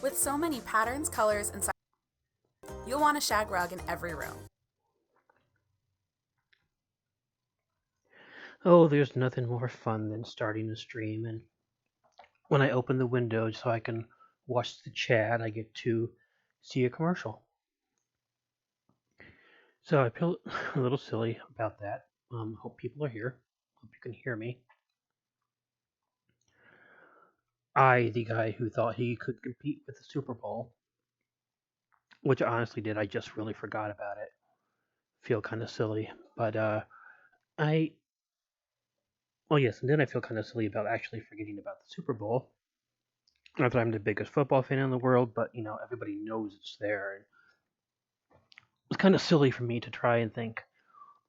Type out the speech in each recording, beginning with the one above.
With so many patterns, colors, and sizes, you'll want a shag rug in every room. Oh, there's nothing more fun than starting a stream, and when I open the window so I can watch the chat, I get to see a commercial. So I feel a little silly about that. Hope people are here. Hope you can hear me. The guy who thought he could compete with the Super Bowl, which I honestly did. I just really forgot about it. Feel kind of silly, but I well, yes, and then I feel kind of silly about actually forgetting about the Super Bowl. Not that I'm the biggest football fan in the world, but everybody knows it's there. It's kind of silly for me to try and think,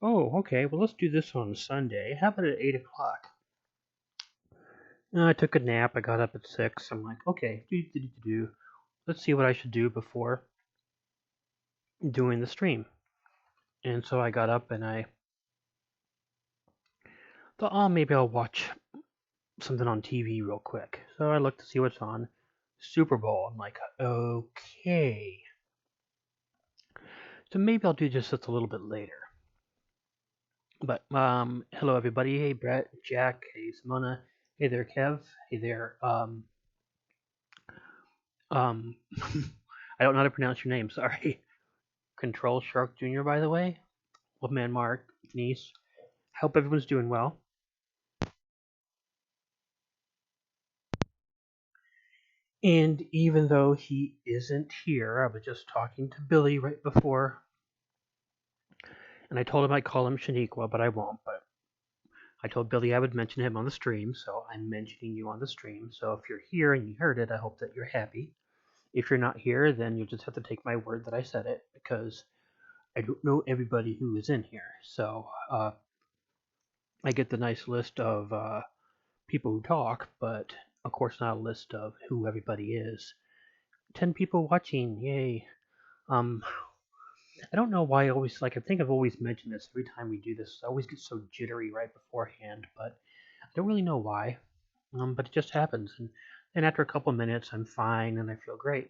oh, okay, well, let's do this on Sunday. How about at 8 o'clock? I took a nap. I got up at 6. I'm like, okay, let's see what I should do before doing the stream. And so I got up and I thought, oh, maybe I'll watch something on TV real quick. So I looked to see what's on. Super Bowl. I'm like, okay. So maybe I'll do just a little bit later. But hello everybody. Hey Brett, Jack, hey Simona, hey there Kev, hey there I don't know how to pronounce your name, sorry. Control Shark Jr. by the way. Wolfman Mark, Denise. Hope everyone's doing well. And even though he isn't here, I was just talking to Billy right before, and I told him I'd call him Shaniqua, but I won't. But I told Billy I would mention him on the stream, so I'm mentioning you on the stream. So if you're here and you heard it, I hope that you're happy. If you're not here, then you'll just have to take my word that I said it, because I don't know everybody who is in here. So I get the nice list of people who talk, but of course not a list of who everybody is. 10 people watching, yay. I don't know why I always, I think I've always mentioned this every time we do this. I always get so jittery right beforehand, but I don't really know why. But it just happens. And after a couple minutes, I'm fine and I feel great.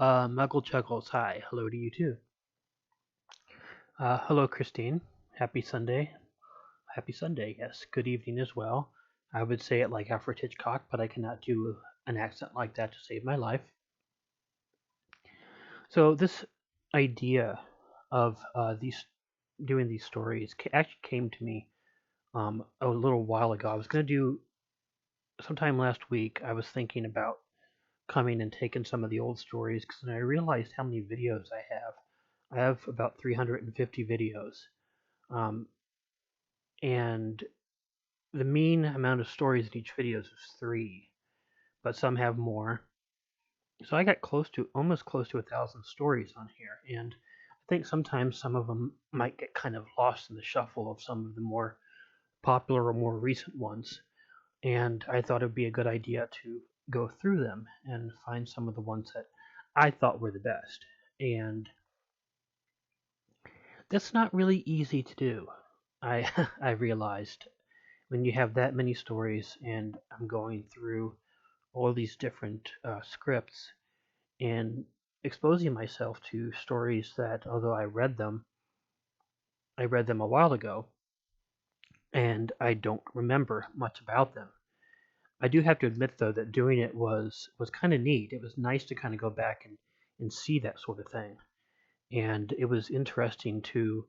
Muggle Chuckles, hi. Hello to you too. Hello, Christine. Happy Sunday. Happy Sunday, yes. Good evening as well. I would say it like Alfred Hitchcock, but I cannot do an accent like that to save my life. So this idea of doing these stories actually came to me a little while ago. I was going to do sometime last week. I was thinking about coming and taking some of the old stories because I realized how many videos I have. I have about 350 videos, and the mean amount of stories in each video is 3, but some have more. So I got almost close to 1,000 stories on here, and I think sometimes some of them might get kind of lost in the shuffle of some of the more popular or more recent ones. And I thought it would be a good idea to go through them and find some of the ones that I thought were the best. And that's not really easy to do. I I realized when you have that many stories and I'm going through all these different scripts and exposing myself to stories that, although I read them a while ago, and I don't remember much about them. I do have to admit, though, that doing it was kind of neat. It was nice to kind of go back and see that sort of thing, and it was interesting to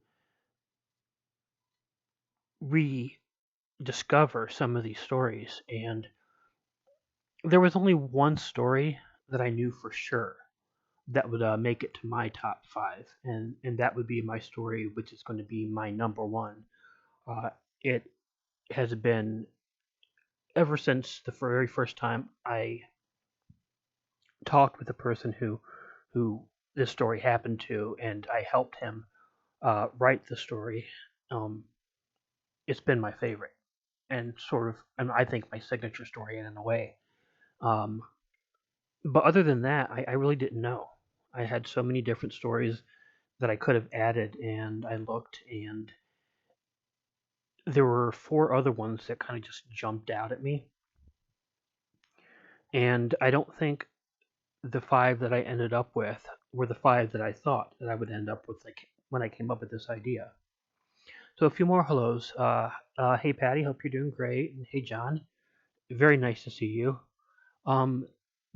rediscover some of these stories. And there was only one story that I knew for sure that would make it to my top 5, and that would be my story, which is going to be my number one. It has been ever since the very first time I talked with the person who this story happened to, and I helped him write the story. Um, it's been my favorite, and sort of, and I think my signature story in a way. Um, but other than that, I really didn't know. I had so many different stories that I could have added, and I looked, and there were 4 other ones that kind of just jumped out at me. And I don't think the 5 that I ended up with were the 5 that I thought that I would end up with, like, when I came up with this idea. So a few more hellos. Hey Patty, hope you're doing great. And hey John, very nice to see you. Um,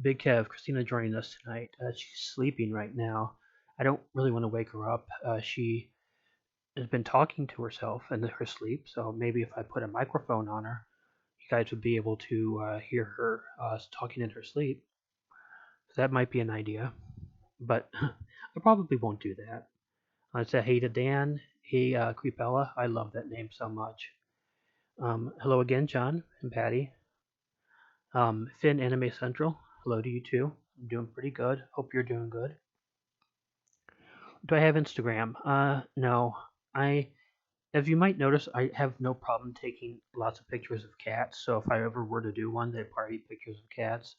Big Kev, Christina joining us tonight. She's sleeping right now. I don't really want to wake her up. She has been talking to herself in her sleep, so maybe if I put a microphone on her, you guys would be able to hear her talking in her sleep. So that might be an idea, but I probably won't do that. I'd say hey to Dan. Hey, Creepella. I love that name so much. Hello again, John and Patty. Finn Anime Central. Hello to you too. I'm doing pretty good. Hope you're doing good. Do I have Instagram? No. As you might notice, I have no problem taking lots of pictures of cats. So if I ever were to do one, they'd probably be pictures of cats.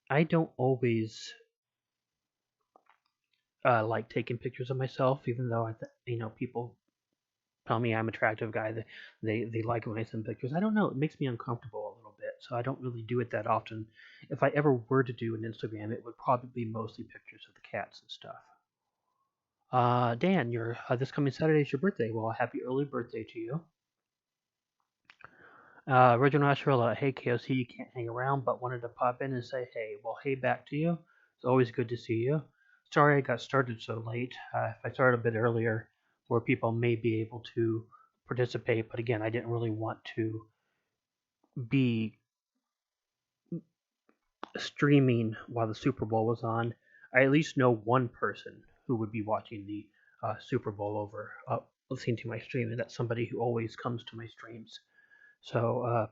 I don't always like taking pictures of myself, even though people tell me I'm an attractive guy. They like when I send pictures. I don't know. It makes me uncomfortable a little bit, so I don't really do it that often. If I ever were to do an Instagram, it would probably be mostly pictures of the cats and stuff. Dan, your this coming Saturday is your birthday. Well, happy early birthday to you. Reginald Asherilla, hey KOC, you can't hang around, but wanted to pop in and say hey. Well, hey back to you. It's always good to see you. Sorry I got started so late. If I started a bit earlier, more people may be able to participate, but again, I didn't really want to be streaming while the Super Bowl was on. I at least know one person who would be watching the Super Bowl over listening to my stream, and that's somebody who always comes to my streams. So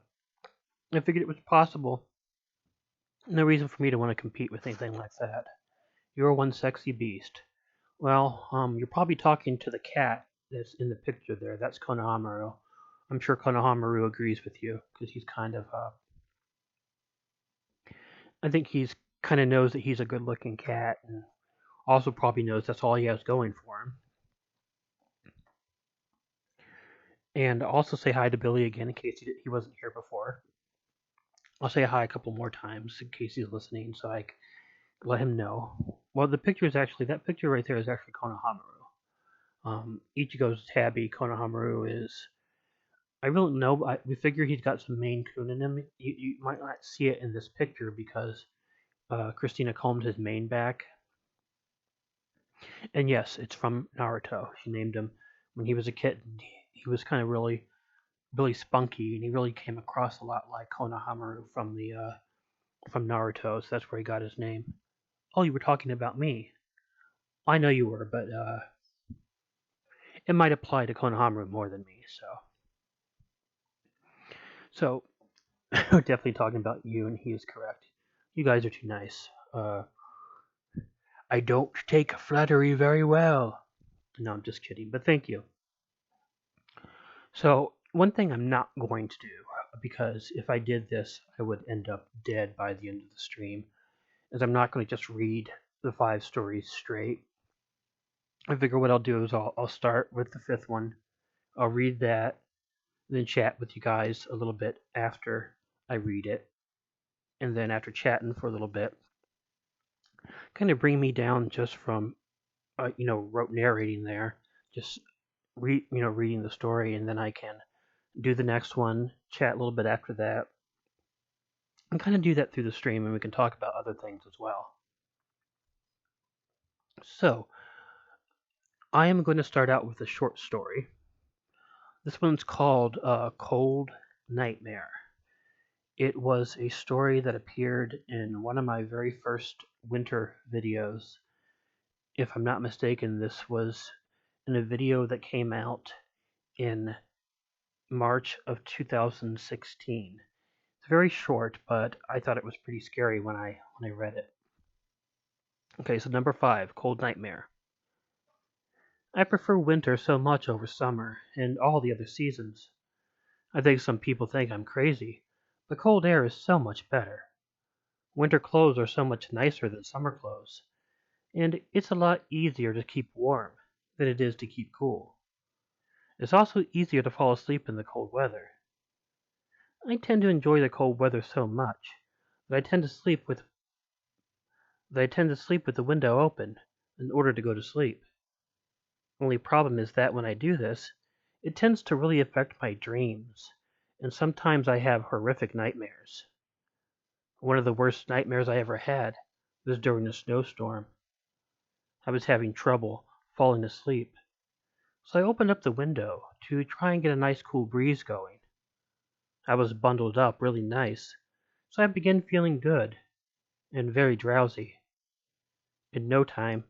I figured it was possible. No reason for me to want to compete with anything like that. You're one sexy beast. Well, you're probably talking to the cat that's in the picture there. That's Konohamaru. I'm sure Konohamaru agrees with you because he's kind of. I think he's kind of knows that he's a good-looking cat, and also probably knows that's all he has going for him. And also say hi to Billy again in case he wasn't here before. I'll say hi a couple more times in case he's listening, so I let him know. Well, the picture is actually that picture right there is actually Konohamaru. Ichigo's tabby Konohamaru is. I don't know, but we figure he's got some Maine Coon in him. You might not see it in this picture because Christina combed his mane back. And yes, it's from Naruto. She named him when he was a kitten. He was kind of really, really spunky, and he really came across a lot like Konohamaru from Naruto. So that's where he got his name. Oh, you were talking about me. I know you were, but it might apply to Konohamaru more than me. So we're definitely talking about you, and he is correct. You guys are too nice. I don't take flattery very well. No, I'm just kidding, but thank you. So, one thing I'm not going to do, because if I did this, I would end up dead by the end of the stream, is I'm not going to just read the 5 stories straight. I figure what I'll do is I'll start with the 5th one. I'll read that, then chat with you guys a little bit after I read it. And then after chatting for a little bit, kind of bring me down just from, rote narrating there, just reading the story, and then I can do the next one, chat a little bit after that, and kind of do that through the stream, and we can talk about other things as well. So, I am going to start out with a short story. This one's called Cold Nightmare. It was a story that appeared in one of my very first winter videos. If I'm not mistaken, this was in a video that came out in March of 2016. It's very short, but I thought it was pretty scary when I read it. Okay, so number 5, Cold Nightmare. I prefer winter so much over summer and all the other seasons. I think some people think I'm crazy, but cold air is so much better. Winter clothes are so much nicer than summer clothes, and it's a lot easier to keep warm than it is to keep cool. It's also easier to fall asleep in the cold weather. I tend to enjoy the cold weather so much that I tend to sleep with that I tend to sleep with the window open in order to go to sleep. Only problem is that when I do this, it tends to really affect my dreams, and sometimes I have horrific nightmares. One of the worst nightmares I ever had was during a snowstorm. I was having trouble falling asleep, so I opened up the window to try and get a nice cool breeze going. I was bundled up really nice, so I began feeling good and very drowsy. In no time,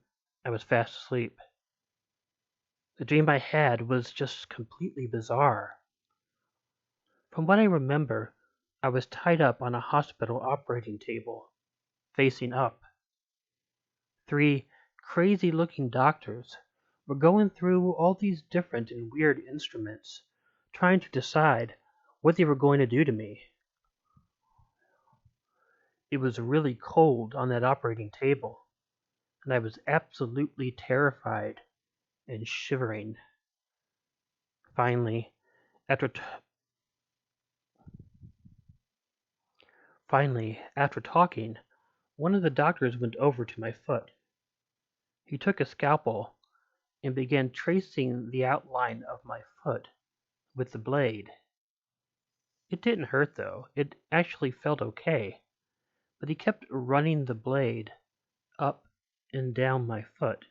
I was fast asleep. The dream I had was just completely bizarre. From what I remember, I was tied up on a hospital operating table, facing up. Three crazy looking doctors were going through all these different and weird instruments, trying to decide what they were going to do to me. It was really cold on that operating table, and I was absolutely terrified and shivering. Finally, after t- after talking, one of the doctors went over to my foot. He took a scalpel and began tracing the outline of my foot with the blade. It didn't hurt though. It actually felt okay, but he kept running the blade up and down my foot.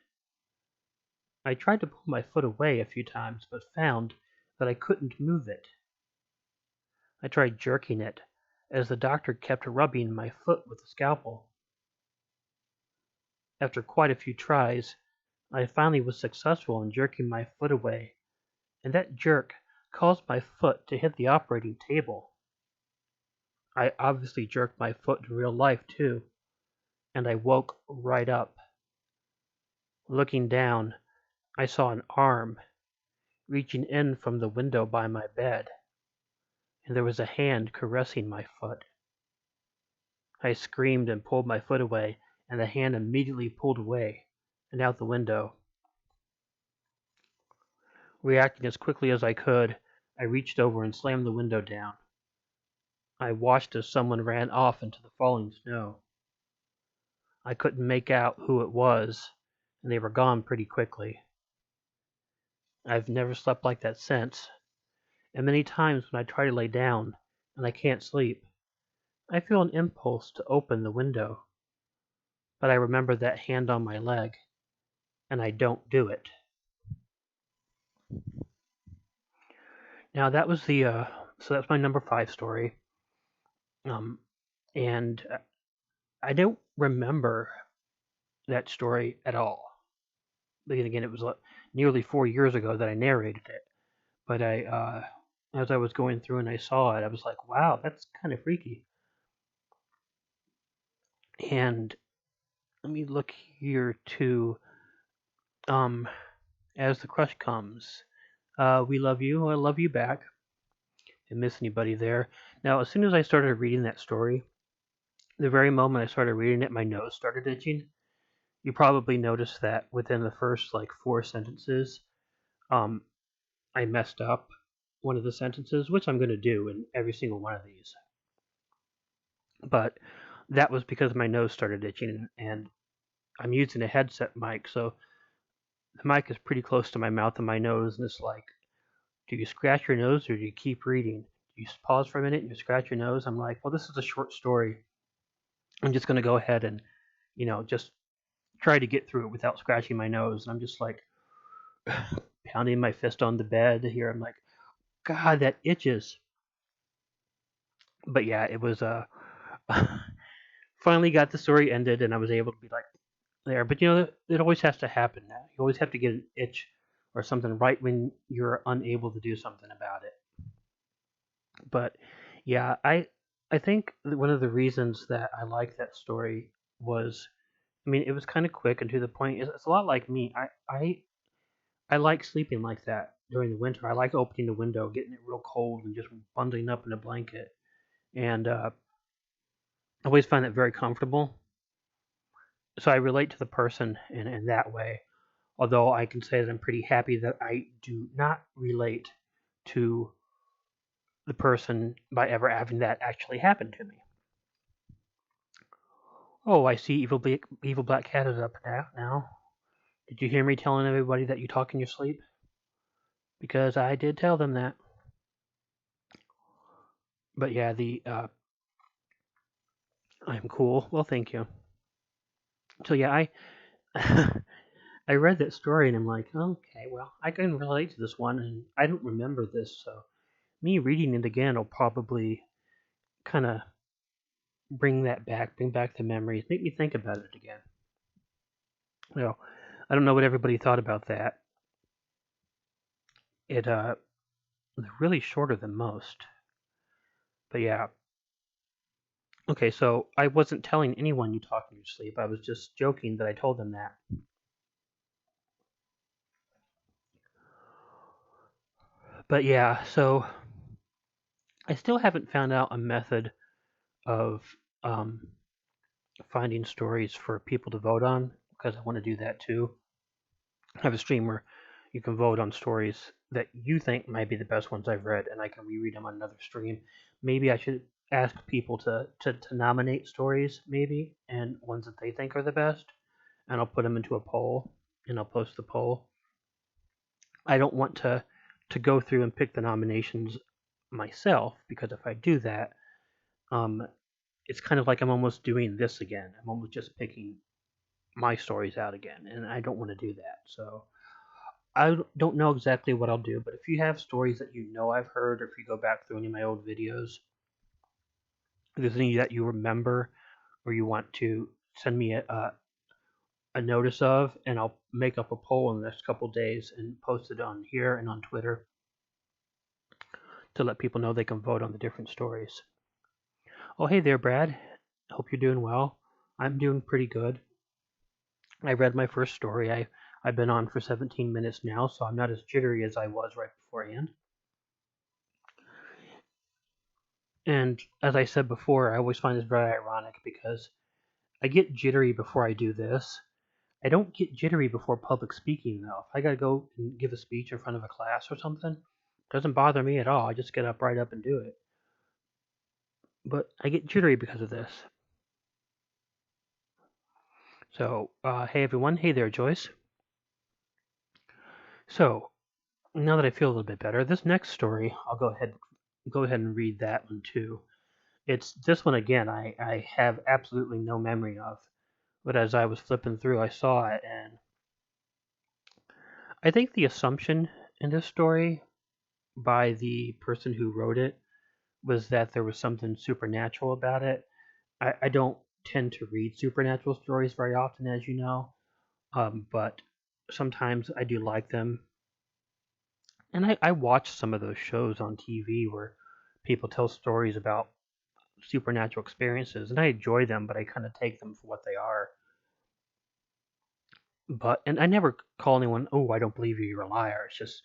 I tried to pull my foot away a few times, but found that I couldn't move it. I tried jerking it, as the doctor kept rubbing my foot with the scalpel. After quite a few tries, I finally was successful in jerking my foot away, and that jerk caused my foot to hit the operating table. I obviously jerked my foot in real life too, and I woke right up. Looking down, I saw an arm reaching in from the window by my bed, and there was a hand caressing my foot. I screamed and pulled my foot away, and the hand immediately pulled away and out the window. Reacting as quickly as I could, I reached over and slammed the window down. I watched as someone ran off into the falling snow. I couldn't make out who it was, and they were gone pretty quickly. I've never slept like that since, and many times when I try to lay down and I can't sleep, I feel an impulse to open the window, but I remember that hand on my leg, and I don't do it. Now that was so that's my number 5 story, um, and I don't remember that story at all. Because again, it was nearly 4 years ago that I narrated it, but as I was going through and I saw it, I was like, wow, that's kind of freaky. And let me look here too. Um, as the crush comes, we love you. I love you back. Didn't miss anybody there. Now, as soon as I started reading that story, the very moment I started reading it, my nose started itching. You probably noticed that within the first like 4 sentences, um, I messed up one of the sentences, which I'm going to do in every single one of these. But that was because my nose started itching, and I'm using a headset mic, so the mic is pretty close to my mouth and my nose, and it's like, do you scratch your nose or do you keep reading? Do you pause for a minute and you scratch your nose? I'm like, well, this is a short story. I'm just going to go ahead and, just try to get through it without scratching my nose. And I'm just like pounding my fist on the bed here. I'm like, God, that itches. But yeah, it was finally got the story ended, and I was able to be like there. But it always has to happen. Now you always have to get an itch or something right when you're unable to do something about it. But yeah, I think one of the reasons that I like that story was, I mean, it was kind of quick and to the point. It's a lot like me. I like sleeping like that during the winter. I like opening the window, getting it real cold, and just bundling up in a blanket. And I always find it very comfortable. So I relate to the person in that way. Although I can say that I'm pretty happy that I do not relate to the person by ever having that actually happen to me. Oh, I see Evil Black Cat is up now. Did you hear me telling everybody that you talk in your sleep? Because I did tell them that. But yeah, I'm cool. Well, thank you. So yeah, I read that story and I'm like, okay, well, I can relate to this one, and I don't remember this, so me reading it again will probably kind of bring back the memories, make me think about it again. Well, I don't know what everybody thought about that. It was really shorter than most, but yeah. Okay, so I wasn't telling anyone you talk in your sleep. I was just joking that I told them that. But yeah, so I still haven't found out a method of um, finding stories for people to vote on, because I want to do that too. I have a stream where you can vote on stories that you think might be the best ones I've read, and I can reread them on another stream. Maybe I should ask people to nominate stories, maybe, and ones that they think are the best, and I'll put them into a poll, and I'll post the poll. I don't want to go through and pick the nominations myself, because if I do that, um, it's kind of like I'm almost doing this again. I'm almost just picking my stories out again, and I don't want to do that. So I don't know exactly what I'll do, but if you have stories that you know I've heard, or if you go back through any of my old videos, if there's any that you remember or you want to send me a notice of, and I'll make up a poll in the next couple days and post it on here and on Twitter to let people know they can vote on the different stories. Oh, hey there, Brad. Hope you're doing well. I'm doing pretty good. I read my first story. I've been on for 17 minutes now, so I'm not as jittery as I was right beforehand. And as I said before, I always find this very ironic because I get jittery before I do this. I don't get jittery before public speaking, though. If I gotta go and give a speech in front of a class or something, it doesn't bother me at all. I just get up right up and do it. But I get jittery because of this. So, hey everyone. Hey there, Joyce. So, now that I feel a little bit better, this next story, I'll go ahead and read that one too. It's this one again. I have absolutely no memory of, but as I was flipping through, I saw it, and I think the assumption in this story by the person who wrote it was that there was something supernatural about it. I don't tend to read supernatural stories very often, as you know, but sometimes I do like them. And I watch some of those shows on TV where people tell stories about supernatural experiences, and I enjoy them, but I kind of take them for what they are. And I never call anyone, oh, I don't believe you, you're a liar. It's just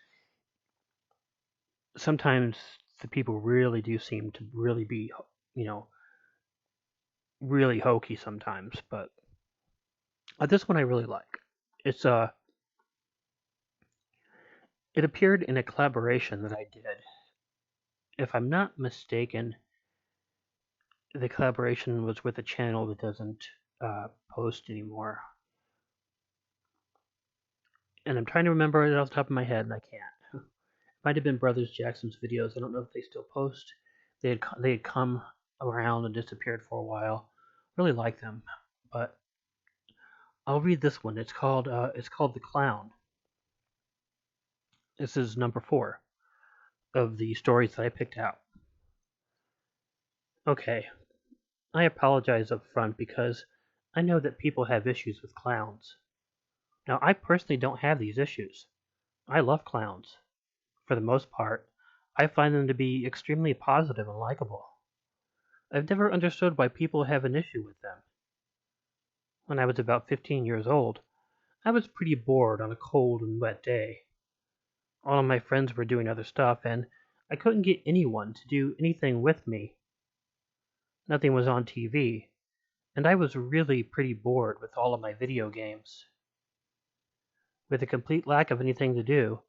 sometimes the people really do seem to really be, you know, really hokey sometimes. But this one I really like. It's it appeared in a collaboration that I did. If I'm not mistaken, the collaboration was with a channel that doesn't post anymore. And I'm trying to remember it off the top of my head, and I can't. Might have been Brothers Jackson's videos. I don't know if they still post. They had come around and disappeared for a while. Really like them, but I'll read this one. It's called The Clown. This is number 4 of the stories that I picked out. Okay, I apologize up front because I know that people have issues with clowns. Now, I personally don't have these issues. I love clowns. For the most part, I find them to be extremely positive and likable. I've never understood why people have an issue with them. When I was about 15 years old, I was pretty bored on a cold and wet day. All of my friends were doing other stuff, and I couldn't get anyone to do anything with me. Nothing was on TV, and I was really pretty bored with all of my video games. With a complete lack of anything to do,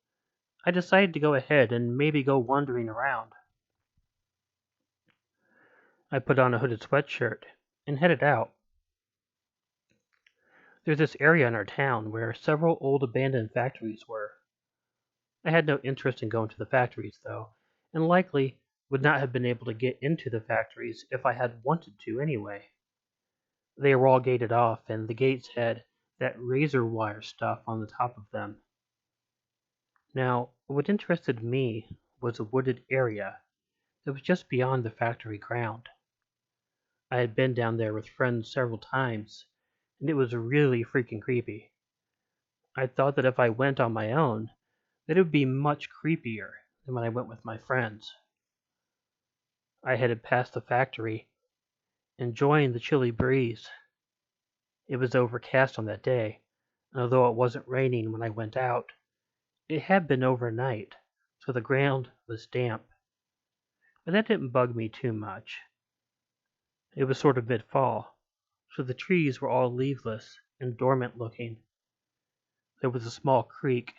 I decided to go ahead and maybe go wandering around. I put on a hooded sweatshirt and headed out. There's this area in our town where several old abandoned factories were. I had no interest in going to the factories, though, and likely would not have been able to get into the factories if I had wanted to anyway. They were all gated off, and the gates had that razor wire stuff on the top of them. Now, what interested me was a wooded area that was just beyond the factory ground. I had been down there with friends several times, and it was really freaking creepy. I thought that if I went on my own, that it would be much creepier than when I went with my friends. I headed past the factory, enjoying the chilly breeze. It was overcast on that day, and although it wasn't raining when I went out, it had been overnight, so the ground was damp. But that didn't bug me too much. It was sort of mid-fall, so the trees were all leafless and dormant looking. There was a small creek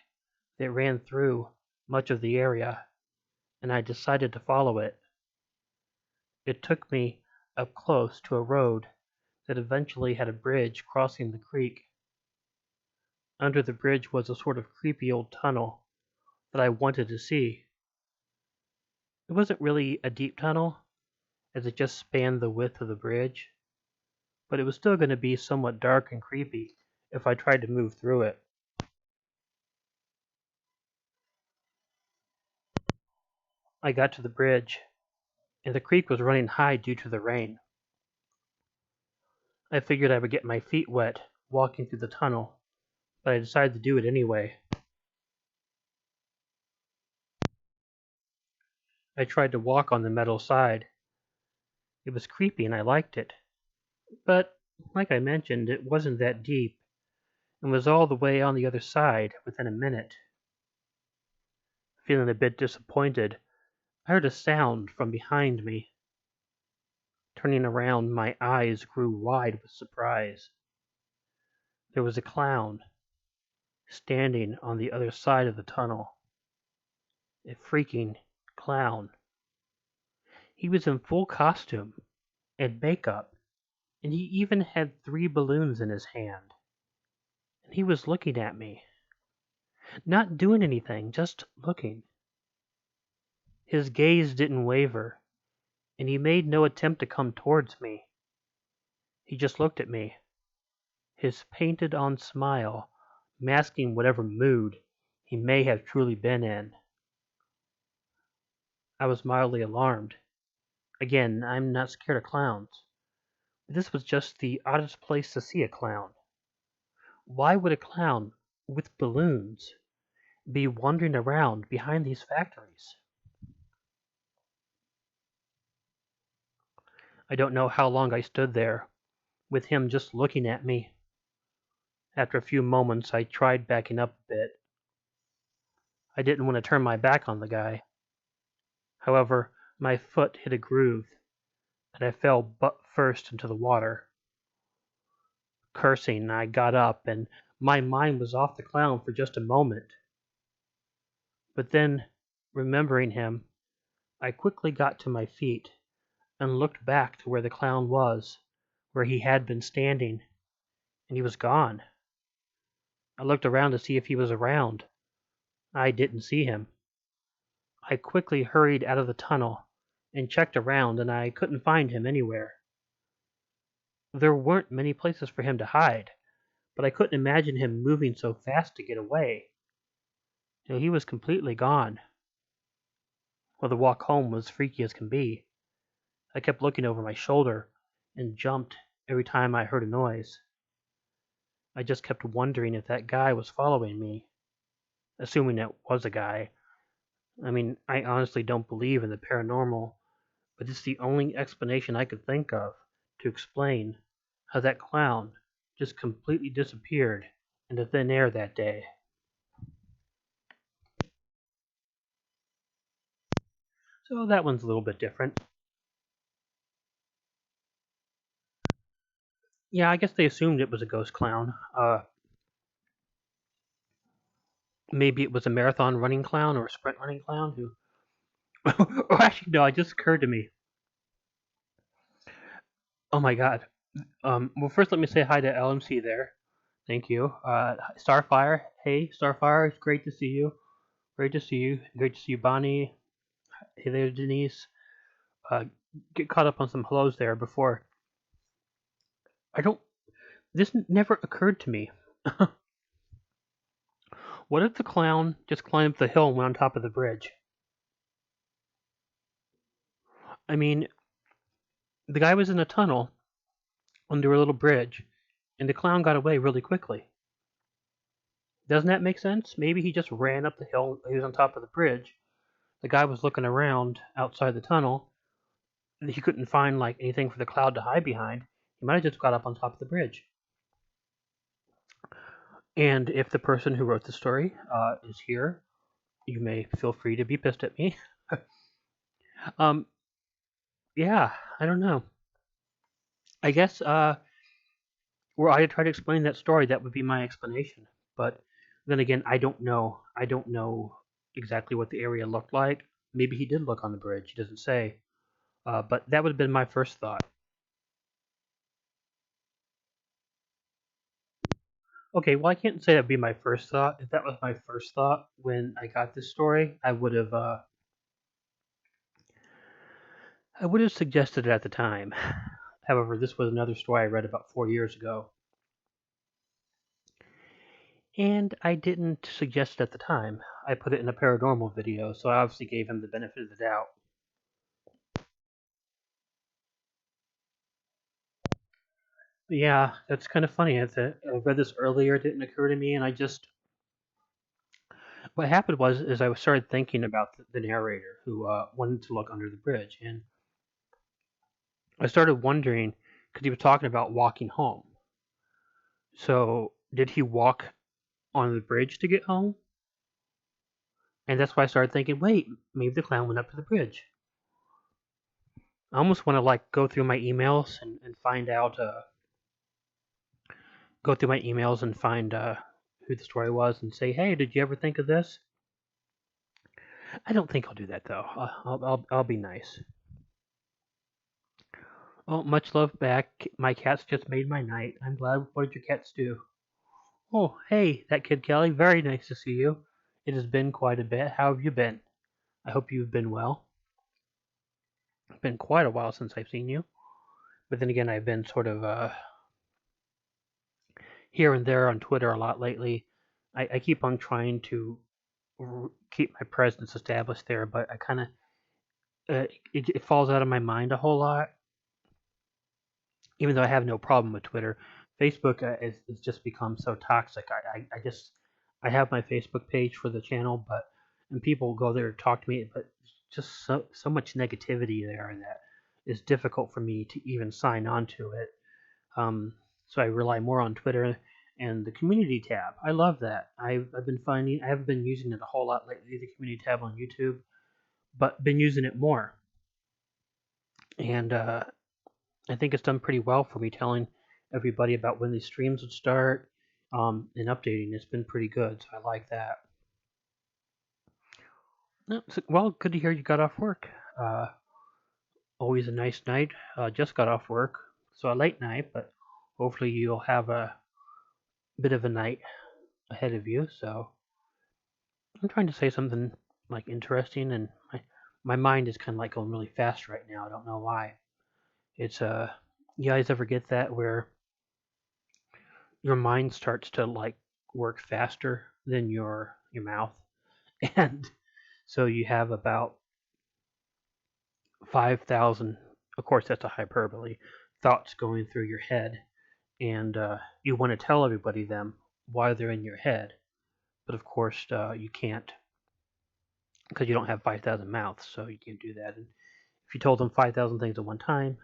that ran through much of the area, and I decided to follow it. It took me up close to a road that eventually had a bridge crossing the creek. Under the bridge was a sort of creepy old tunnel that I wanted to see. It wasn't really a deep tunnel, as it just spanned the width of the bridge, but it was still going to be somewhat dark and creepy if I tried to move through it. I got to the bridge, and the creek was running high due to the rain. I figured I would get my feet wet walking through the tunnel, but I decided to do it anyway. I tried to walk on the metal side. It was creepy and I liked it, but like I mentioned, it wasn't that deep and was all the way on the other side within a minute. Feeling a bit disappointed, I heard a sound from behind me. Turning around, my eyes grew wide with surprise. There was a clown standing on the other side of the tunnel. A freaking clown. He was in full costume and makeup, and he even had 3 balloons in his hand. And he was looking at me. Not doing anything, just looking. His gaze didn't waver, and he made no attempt to come towards me. He just looked at me, his painted-on smile masking whatever mood he may have truly been in. I was mildly alarmed. Again, I'm not scared of clowns, but this was just the oddest place to see a clown. Why would a clown with balloons be wandering around behind these factories? I don't know how long I stood there, with him just looking at me. After a few moments, I tried backing up a bit. I didn't want to turn my back on the guy. However, my foot hit a groove, and I fell butt first into the water. Cursing, I got up, and my mind was off the clown for just a moment. But then, remembering him, I quickly got to my feet and looked back to where the clown was, where he had been standing, and he was gone. I looked around to see if he was around. I didn't see him. I quickly hurried out of the tunnel and checked around, and I couldn't find him anywhere. There weren't many places for him to hide, but I couldn't imagine him moving so fast to get away. He was completely gone. Well, the walk home was freaky as can be. I kept looking over my shoulder and jumped every time I heard a noise. I just kept wondering if that guy was following me, assuming it was a guy. I mean, I honestly don't believe in the paranormal, but it's the only explanation I could think of to explain how that clown just completely disappeared into thin air that day. So that one's a little bit different. Yeah, I guess they assumed it was a ghost clown. Maybe it was a marathon running clown or a sprint running clown who. Or actually, no, it just occurred to me. Oh my god. Well, first let me say hi to LMC there. Thank you. Starfire. Hey, Starfire. It's great to see you. Great to see you. Great to see you, Bonnie. Hey there, Denise. Uh, get caught up on some hellos there before. I don't. This never occurred to me. What if the clown just climbed up the hill and went on top of the bridge? I mean, the guy was in a tunnel under a little bridge, and the clown got away really quickly. Doesn't that make sense? Maybe he just ran up the hill. He was on top of the bridge. The guy was looking around outside the tunnel. And he couldn't find like anything for the cloud to hide behind. He might have just got up on top of the bridge. And if the person who wrote the story is here, you may feel free to be pissed at me. um, yeah, I don't know. I guess were I to try to explain that story, that would be my explanation. But then again, I don't know. I don't know exactly what the area looked like. Maybe he did look on the bridge. He doesn't say. But that would have been my first thought. Okay, well, I can't say that'd be my first thought. If that was my first thought when I got this story, I would have suggested it at the time. However, this was another story I read about 4 years ago, and I didn't suggest it at the time. I put it in a paranormal video, so I obviously gave him the benefit of the doubt. But yeah, that's kind of funny. I read this earlier, it didn't occur to me, and what happened was is I started thinking about the narrator who wanted to look under the bridge, and I started wondering because he was talking about walking home. So did he walk on the bridge to get home? And that's why I started thinking, wait, maybe the clown went up to the bridge. I almost want to like go through my emails and find out, go through my emails and find who the story was and say, hey, did you ever think of this? I don't think I'll do that though. I'll be nice. Oh, much love back. My cats just made my night. I'm glad. What did your cats do? Oh, hey, that kid Kelly. Very nice to see you. It has been quite a bit. How have you been? I hope you've been well. It's been quite a while since I've seen you. But then again, I've been sort of here and there on Twitter a lot lately. I keep on trying to keep my presence established there, but I kind of it falls out of my mind a whole lot. Even though I have no problem with Twitter, Facebook is just become so toxic. I just I have my Facebook page for the channel, but and people go there to talk to me, but just so much negativity there that is difficult for me to even sign on to it. So I rely more on Twitter and the community tab. I love that. I've been finding I haven't been using it a whole lot lately, the community tab on YouTube, but been using it more. And I think it's done pretty well for me telling everybody about when these streams would start and updating. It's been pretty good, so I like that. No, well, good to hear you got off work. Always a nice night. Just got off work, so a late night, but hopefully you'll have a bit of a night ahead of you. So I'm trying to say something like interesting, and my mind is kind of like going really fast right now. I don't know why. It's you guys ever get that where your mind starts to like work faster than your mouth, and so you have about 5,000. Of course, that's a hyperbole. Thoughts going through your head, and you want to tell everybody them while they're in your head, but of course you can't because you don't have 5,000 mouths, so you can't do that. And if you told them 5,000 things at one time,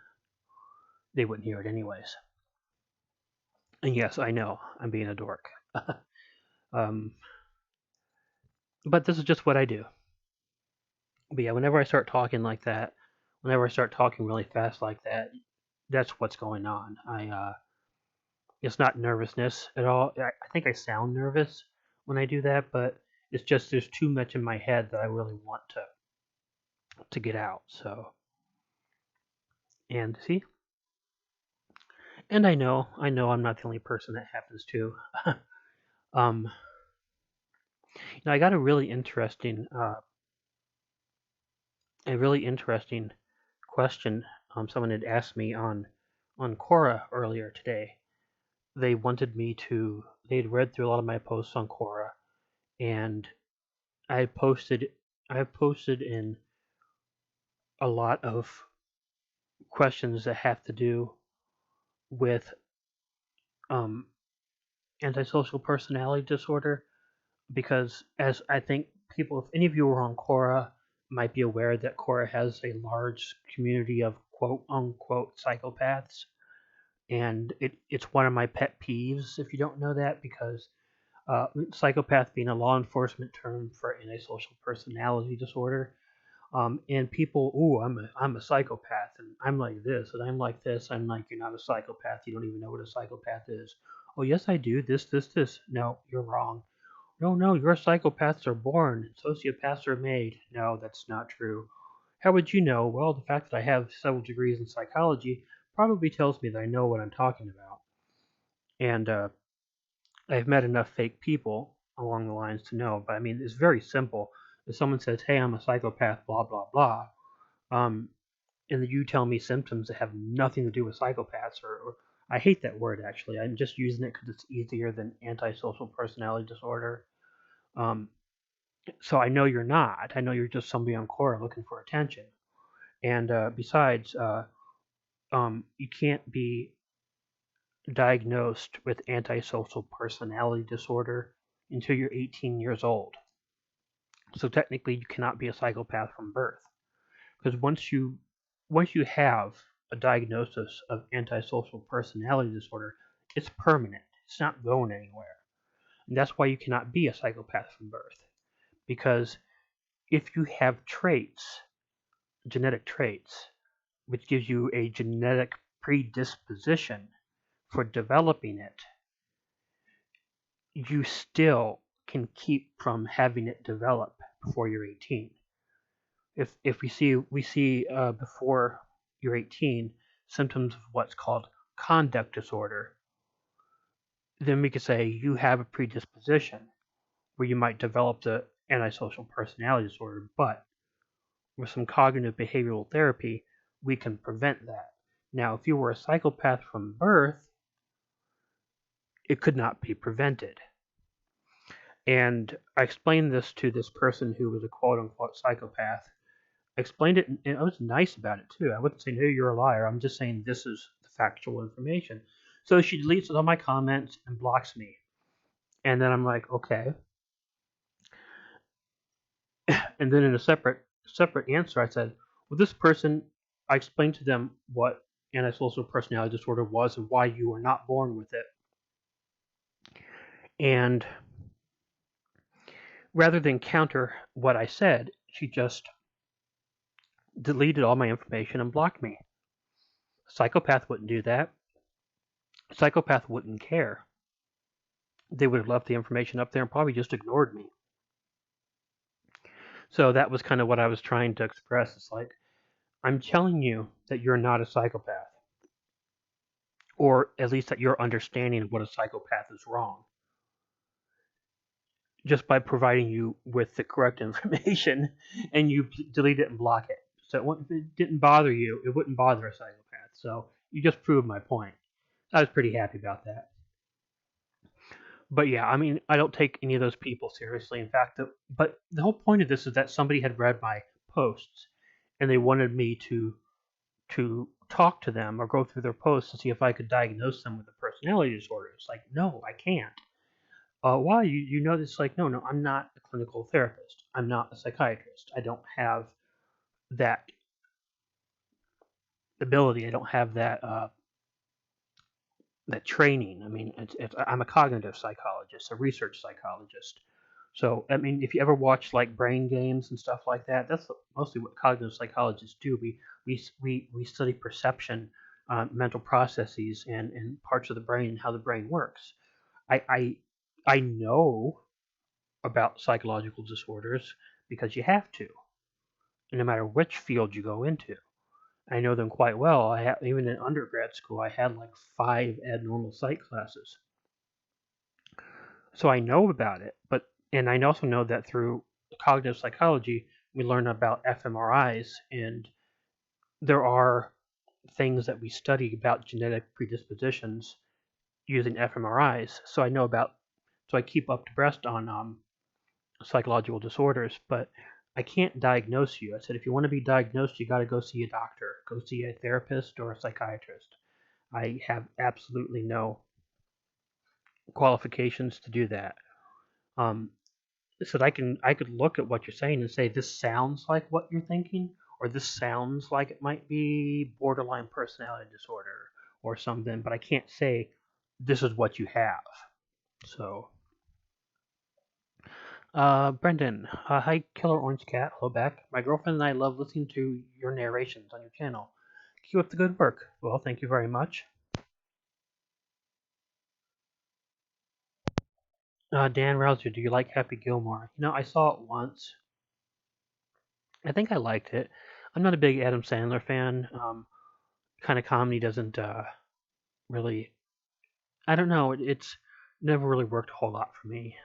they wouldn't hear it anyways. And yes, I know I'm being a dork. um, but this is just what I do. But yeah, whenever I start talking like that, whenever I start talking really fast like that, that's what's going on. It's not nervousness at all. I think I sound nervous when I do that, but it's just there's too much in my head that I really want to get out. So, and see, And I know I'm not the only person that happens to. um, I got a really interesting question. Someone had asked me on Quora earlier today. They wanted me to. They'd read through a lot of my posts on Quora, and I posted. I posted in a lot of questions that have to do with um, antisocial personality disorder, because as I think people, if any of you are on Quora, might be aware that Quora has a large community of quote unquote psychopaths, and it's one of my pet peeves if you don't know that, because psychopath being a law enforcement term for antisocial personality disorder. And people, I'm a psychopath, and I'm like this, and I'm like this. I'm like, you're not a psychopath. You don't even know what a psychopath is. Oh, yes, I do. This. No, you're wrong. No, your psychopaths are born. Sociopaths are made. No, that's not true. How would you know? Well, the fact that I have several degrees in psychology probably tells me that I know what I'm talking about. And I've met enough fake people along the lines to know. But I mean, it's very simple. If someone says, "Hey, I'm a psychopath," blah blah blah, um, and you tell me symptoms that have nothing to do with psychopaths, or I hate that word actually. I'm just using it because it's easier than antisocial personality disorder. Um, so I know you're not. I know you're just somebody on Quora looking for attention. And besides, you can't be diagnosed with antisocial personality disorder until you're 18 years old. So technically, you cannot be a psychopath from birth, because once you have a diagnosis of antisocial personality disorder, it's permanent. It's not going anywhere. And that's why you cannot be a psychopath from birth, because if you have genetic traits, which gives you a genetic predisposition for developing it, you still can keep from having it develop before you're 18. If we see before you're 18 symptoms of what's called conduct disorder, then we could say you have a predisposition where you might develop the antisocial personality disorder, but with some cognitive behavioral therapy, we can prevent that. Now, if you were a psychopath from birth, it could not be prevented. And I explained this to this person who was a quote unquote psychopath. I explained it, and I was nice about it too. I wouldn't say, no, you're a liar. I'm just saying this is the factual information. So she deletes all my comments and blocks me. And then I'm like, okay. And then in a separate answer, I said, well, this person, I explained to them what antisocial personality disorder was and why you were not born with it. And rather than counter what I said, she just deleted all my information and blocked me. A psychopath wouldn't do that. A psychopath wouldn't care. They would have left the information up there and probably just ignored me. So that was kind of what I was trying to express. It's like, I'm telling you that you're not a psychopath, or at least that your understanding of what a psychopath is wrong, just by providing you with the correct information, and you delete it and block it. So if it didn't bother you, it wouldn't bother a psychopath. So you just proved my point. I was pretty happy about that. But yeah, I mean, I don't take any of those people seriously. In fact, but the whole point of this is that somebody had read my posts, and they wanted me to talk to them or go through their posts to see if I could diagnose them with a personality disorder. It's like, no, I can't. Why? You know this? Like, no, I'm not a clinical therapist. I'm not a psychiatrist. I don't have that ability. I don't have that training. I mean, I'm a cognitive psychologist, a research psychologist. So, I mean, if you ever watch like brain games and stuff like that, that's mostly what cognitive psychologists do. We study perception, mental processes, and parts of the brain and how the brain works. I I, I know about psychological disorders because you have to, no matter which field you go into. I know them quite well. Even in undergrad school, I had like 5 abnormal psych classes, so I know about it. And I also know that through cognitive psychology, we learn about fMRIs, and there are things that we study about genetic predispositions using fMRIs. So I know about, so I keep up to breast on psychological disorders, but I can't diagnose you. I said, if you want to be diagnosed, you got to go see a doctor, go see a therapist or a psychiatrist. I have absolutely no qualifications to do that. Um, so that I could look at what you're saying and say, this sounds like what you're thinking, or this sounds like it might be borderline personality disorder or something, but I can't say this is what you have. So, Brendan, hi, Killer Orange Cat. Hello back. My girlfriend and I love listening to your narrations on your channel. Keep up the good work. Well, thank you very much. Dan Rouser, do you like Happy Gilmore? I saw it once. I think I liked it. I'm not a big Adam Sandler fan. Kind of comedy doesn't really. I don't know. It's never really worked a whole lot for me.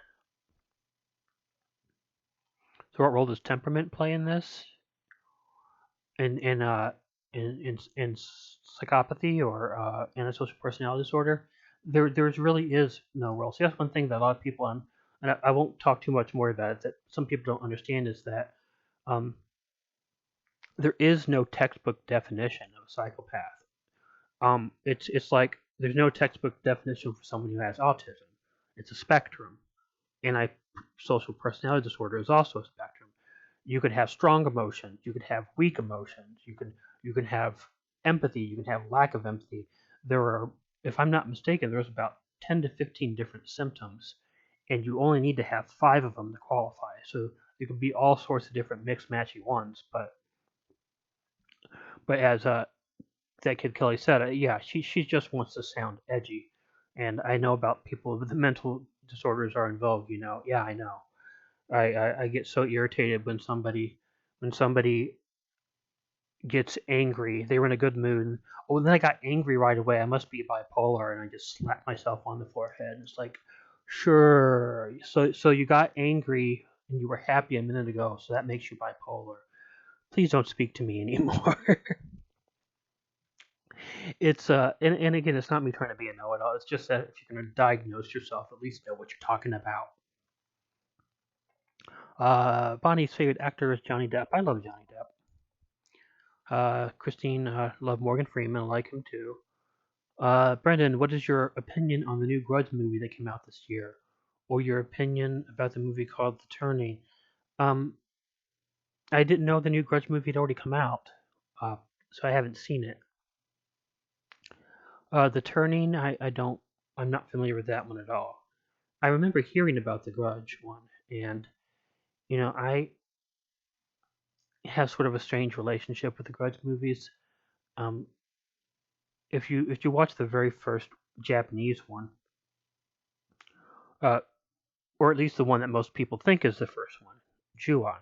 So, what role does temperament play in this? In psychopathy or antisocial personality disorder? There's really is no role. See, that's one thing that a lot of people and I won't talk too much more about it. That some people don't understand is that um, there is no textbook definition of a psychopath. It's like there's no textbook definition for someone who has autism. It's a spectrum. Antisocial personality disorder is also a spectrum. You could have strong emotions, you could have weak emotions, you can have empathy, you can have lack of empathy. There are, if I'm not mistaken, there's about 10 to 15 different symptoms, and you only need to have 5 of them to qualify. So there could be all sorts of different mixed matchy ones, but as that kid Kelly said, yeah, she just wants to sound edgy, and I know about people with the mental disorders are involved. Yeah, I know. I get so irritated when somebody gets angry. They were in a good mood. Oh, then I got angry right away. I must be bipolar, and I just slapped myself on the forehead. It's like, sure. So you got angry and you were happy a minute ago, so that makes you bipolar. Please don't speak to me anymore. It's and again, it's not me trying to be a know-it-all. It's just that if you're going to diagnose yourself, at least know what you're talking about. Bonnie's favorite actor is Johnny Depp. I love Johnny Depp. Christine, love Morgan Freeman. I like him too. Brendan, what is your opinion on the new Grudge movie that came out this year, or your opinion about the movie called The Turning? Um, I didn't know the new Grudge movie had already come out, so I haven't seen it. The Turning, I don't, I'm not familiar with that one at all. I remember hearing about the Grudge one, and I have sort of a strange relationship with the Grudge movies. Um, if you watch the very first Japanese one, uh, or at least the one that most people think is the first one, Ju-on,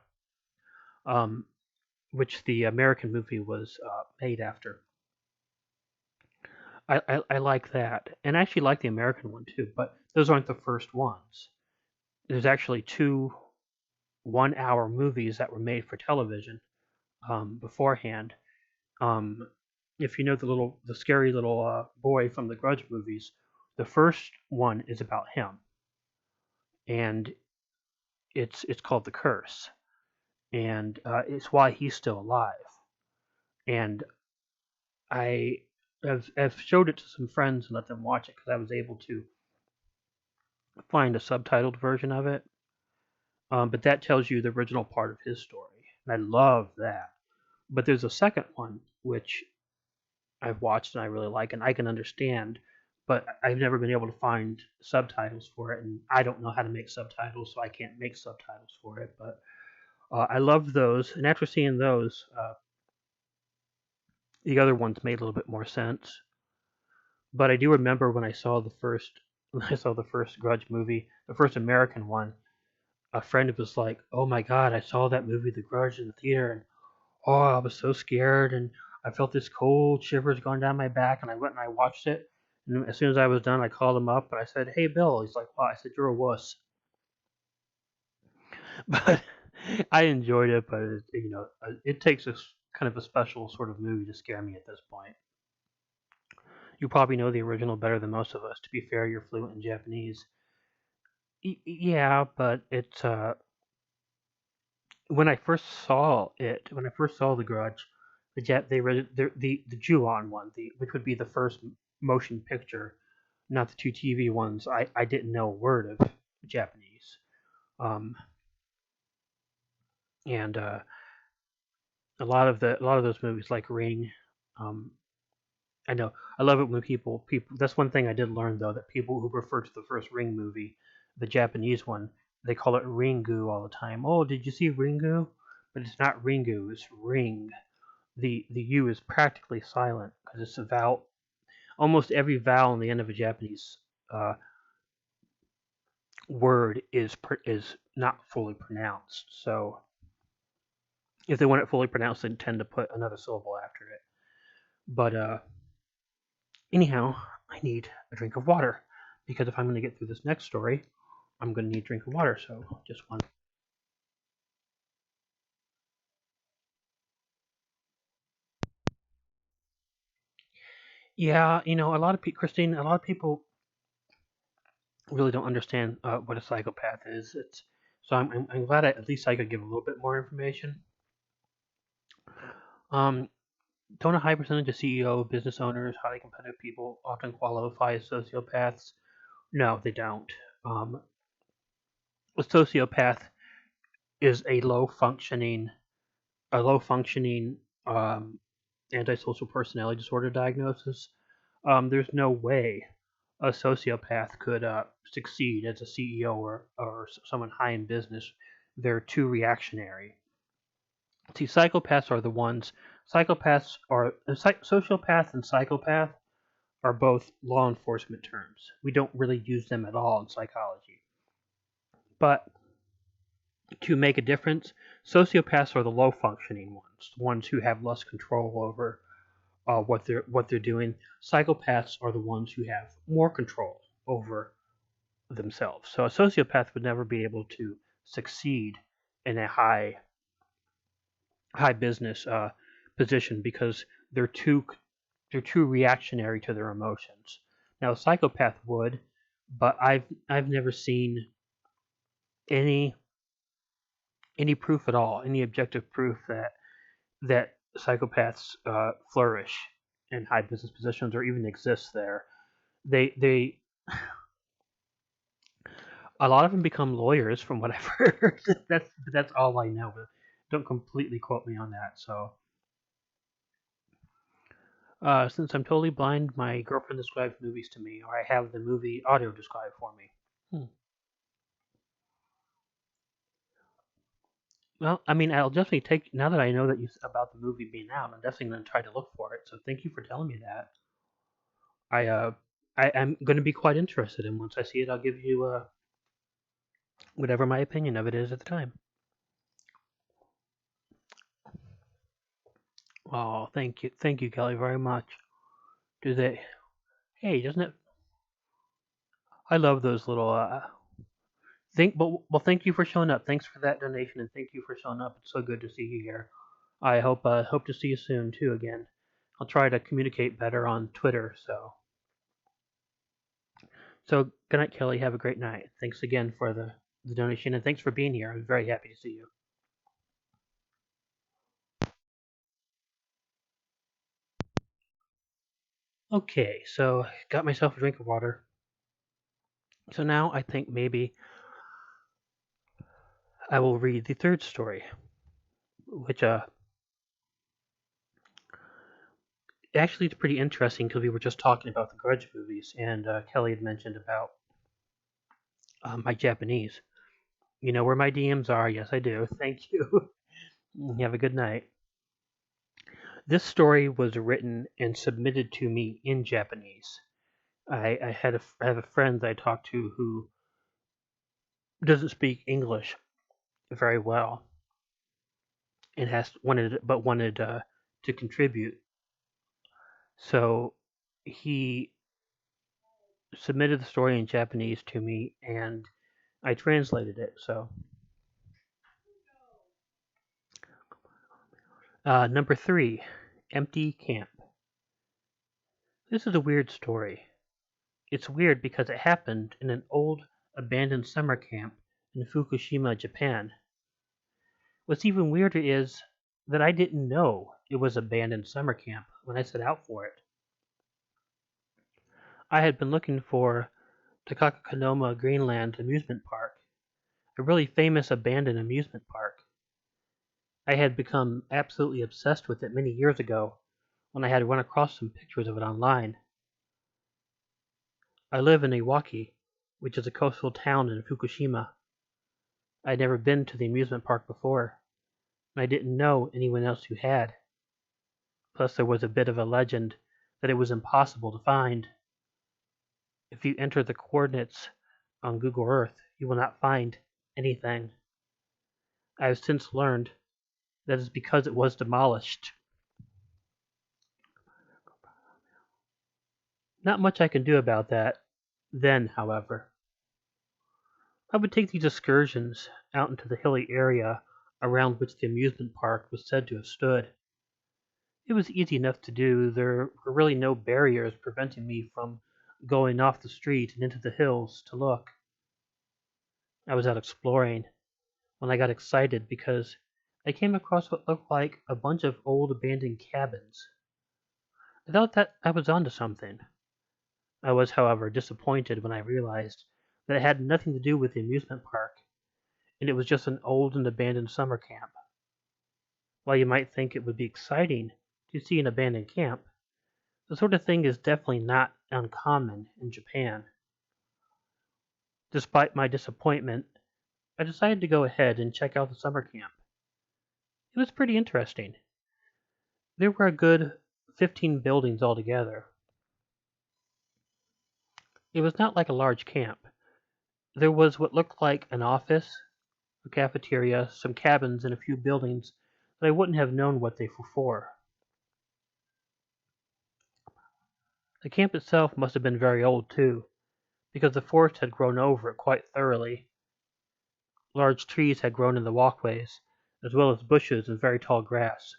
um, which the American movie was made after. I like that, and I actually like the American one too. But those aren't the first ones. There's actually 2 1-hour movies that were made for television beforehand. Um, if you know the scary little boy from the Grudge movies, the first one is about him, and it's called The Curse, and it's why he's still alive. And I have showed it to some friends and let them watch it because I was able to find a subtitled version of it. But that tells you the original part of his story, and I love that. But there's a second one which I've watched and I really like, and I can understand, but I've never been able to find subtitles for it, and I don't know how to make subtitles, so I can't make subtitles for it. But I loved those, and after seeing those, the other ones made a little bit more sense. But I do remember when I saw the first when I saw the first Grudge movie, the first American one, a friend was like, "Oh my God, I saw that movie, The Grudge, in the theater, and oh, I was so scared, and I felt this cold shivers going down my back, and I went and I watched it. And as soon as I was done, I called him up and I said, "Hey, Bill." He's like, "Well," I said, "You're a wuss." But I enjoyed it. But it takes a kind of a special sort of movie to scare me at this point. You probably know the original better than most of us. To be fair, you're fluent in Japanese. Yeah, but it's when I first saw it, when I first saw The Grudge, they read the Ju-on one, which would be the first motion picture, not the two TV ones. I didn't know a word of Japanese, um, and a lot of those movies like Ring, um, I know I love it when people. That's one thing I did learn though, that people who refer to the first Ring movie, the Japanese one, they call it Ringu all the time. Oh, did you see Ringu? But it's not Ringu, it's Ring. The U is practically silent because it's a vowel. Almost every vowel in the end of a Japanese uh, word is not fully pronounced. So if they want it fully pronounced, they tend to put another syllable after it. But anyhow, I need a drink of water because if I'm going to get through this next story, I'm going to need a drink of water. So just one. Yeah, a lot of people, Christine, a lot of people really don't understand what a psychopath is. It's so I'm glad at least I could give a little bit more information. Um, don't a high percentage of CEO, business owners, highly competitive people often qualify as sociopaths? No, they don't. Um, a sociopath is a low functioning um, antisocial personality disorder diagnosis. There's no way a sociopath could succeed as a CEO or someone high in business. They're too reactionary. See, psychopaths are sociopath and psychopath are both law enforcement terms. We don't really use them at all in psychology. But to make a difference, sociopaths are the low functioning ones, the ones who have less control over what they're doing. Psychopaths are the ones who have more control over themselves. So a sociopath would never be able to succeed in a high business position because they're too they're too reactionary to their emotions. Now a psychopath would, but I've never seen any any proof at all, any objective proof that psychopaths flourish in high business positions or even exist there. They a lot of them become lawyers from what I've heard. That's all I know. But don't completely quote me on that. So since I'm totally blind, my girlfriend describes movies to me, or I have the movie audio described for me. Hmm. Well, I mean, I'll definitely take now that I know that you about the movie being out. I'm definitely going to try to look for it. So thank you for telling me that. I I'm going to be quite interested, and once I see it, I'll give you whatever my opinion of it is at the time. Oh, thank you, Kelly, very much. Do they? Hey, doesn't it? I love those little. Thank you for showing up. Thanks for that donation, and thank you for showing up. It's so good to see you here. I hope to see you soon too. Again, I'll try to communicate better on Twitter. So good night, Kelly. Have a great night. Thanks again for the donation, and thanks for being here. I'm very happy to see you. Okay, so got myself a drink of water. So now I think maybe I will read the third story, which actually it's pretty interesting because we were just talking about the Grudge movies, and Kelly had mentioned about my Japanese. You know where my DMs are? Yes, I do. Thank you. Have a good night. This story was written and submitted to me in Japanese. I have a friend that I talked to who doesn't speak English very well and has wanted to contribute. So he submitted the story in Japanese to me, and I translated it. So, number 3, Empty Camp. This is a weird story. It's weird because it happened in an old, abandoned summer camp in Fukushima, Japan. What's even weirder is that I didn't know it was abandoned summer camp when I set out for it. I had been looking for Takakakonoma Greenland Amusement Park, a really famous abandoned amusement park. I had become absolutely obsessed with it many years ago when I had run across some pictures of it online. I live in Iwaki, which is a coastal town in Fukushima. I'd never been to the amusement park before, and I didn't know anyone else who had. Plus, there was a bit of a legend that it was impossible to find. If you enter the coordinates on Google Earth, you will not find anything. I have since learned that is because it was demolished. Not much I can do about that then, however. I would take these excursions out into the hilly area around which the amusement park was said to have stood. It was easy enough to do. There were really no barriers preventing me from going off the street and into the hills to look. I was out exploring when I got excited because I came across what looked like a bunch of old abandoned cabins. I thought that I was onto something. I was, however, disappointed when I realized that it had nothing to do with the amusement park, and it was just an old and abandoned summer camp. While you might think it would be exciting to see an abandoned camp, the sort of thing is definitely not uncommon in Japan. Despite my disappointment, I decided to go ahead and check out the summer camp. It was pretty interesting. There were a good 15 buildings altogether. It was not like a large camp. There was what looked like an office, a cafeteria, some cabins, and a few buildings that I wouldn't have known what they were for. The camp itself must have been very old, too, because the forest had grown over it quite thoroughly. Large trees had grown in the walkways, as well as bushes and very tall grass.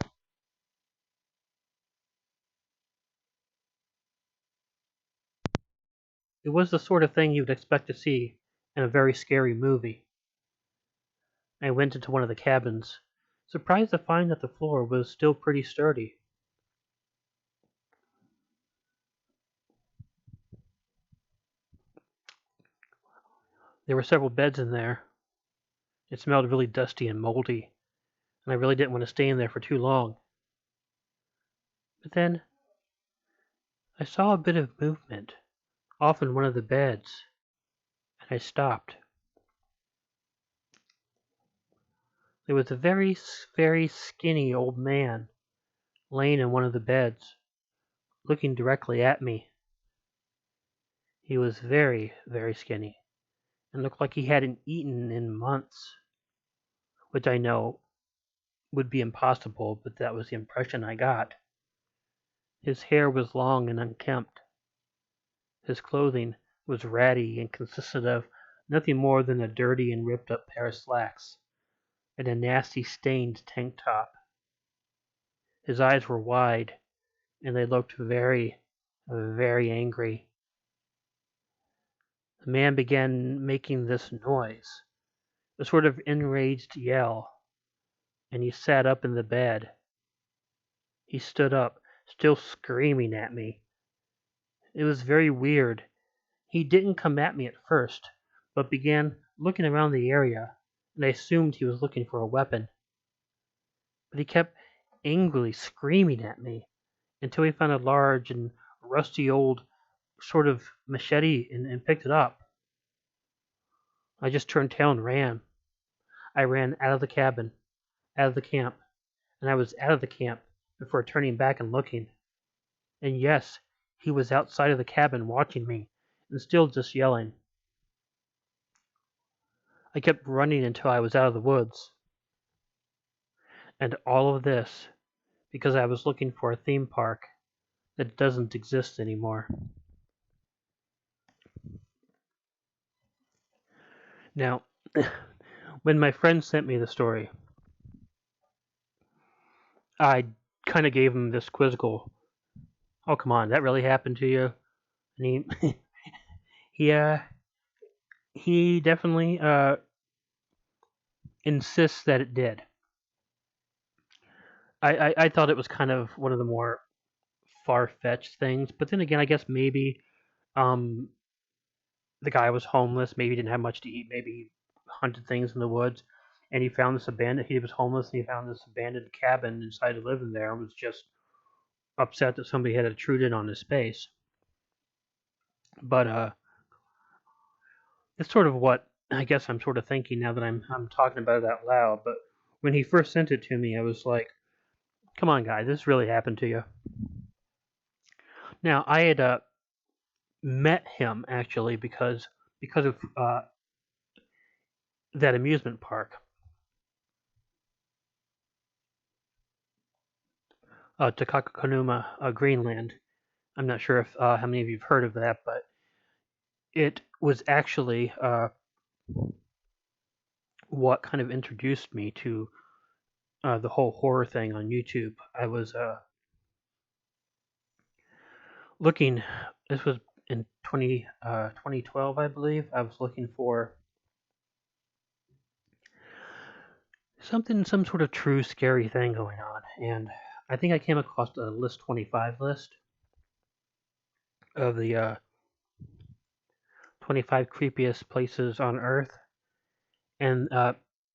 It was the sort of thing you would expect to see in a very scary movie. I went into one of the cabins, surprised to find that the floor was still pretty sturdy. There were several beds in there. It smelled really dusty and moldy, and I really didn't want to stay in there for too long. But then I saw a bit of movement off in one of the beds, and I stopped. There was a very skinny old man laying in one of the beds, looking directly at me. He was very skinny, and looked like he hadn't eaten in months, which I know would be impossible, but that was the impression I got. His hair was long and unkempt. His clothing was ratty and consisted of nothing more than a dirty and ripped up pair of slacks and a nasty stained tank top. His eyes were wide, and they looked very angry. The man began making this noise, a sort of enraged yell, and he sat up in the bed. He stood up, still screaming at me. It was very weird. He didn't come at me at first, but began looking around the area, and I assumed he was looking for a weapon. But he kept angrily screaming at me until he found a large and rusty old sort of machete and picked it up. I just turned tail and ran. I ran out of the cabin, out of the camp, and I was out of the camp before turning back and looking. And yes, he was outside of the cabin watching me, and still just yelling. I kept running until I was out of the woods. And all of this because I was looking for a theme park that doesn't exist anymore. Now, when my friend sent me the story, I kind of gave him this quizzical, "Oh, come on, that really happened to you?" And he he he definitely insists that it did. I thought it was kind of one of the more far-fetched things, but then again, I guess maybe um, the guy was homeless. Maybe he didn't have much to eat. Maybe he hunted things in the woods, and he found this abandoned. He was homeless, and he found this abandoned cabin and decided to live in there. And was just upset that somebody had intruded on his space. But it's sort of what I guess I'm sort of thinking now that I'm talking about it out loud. But when he first sent it to me, I was like, "Come on, guy, this really happened to you." Now I had met him actually because of that amusement park, Takakanuma, Greenland. I'm not sure if how many of you've heard of that, but it was actually what kind of introduced me to the whole horror thing on YouTube. I was looking. This was in 2012, I believe. I was looking for some sort of true scary thing going on, and I think I came across the list 25 list of the 25 creepiest places on Earth, and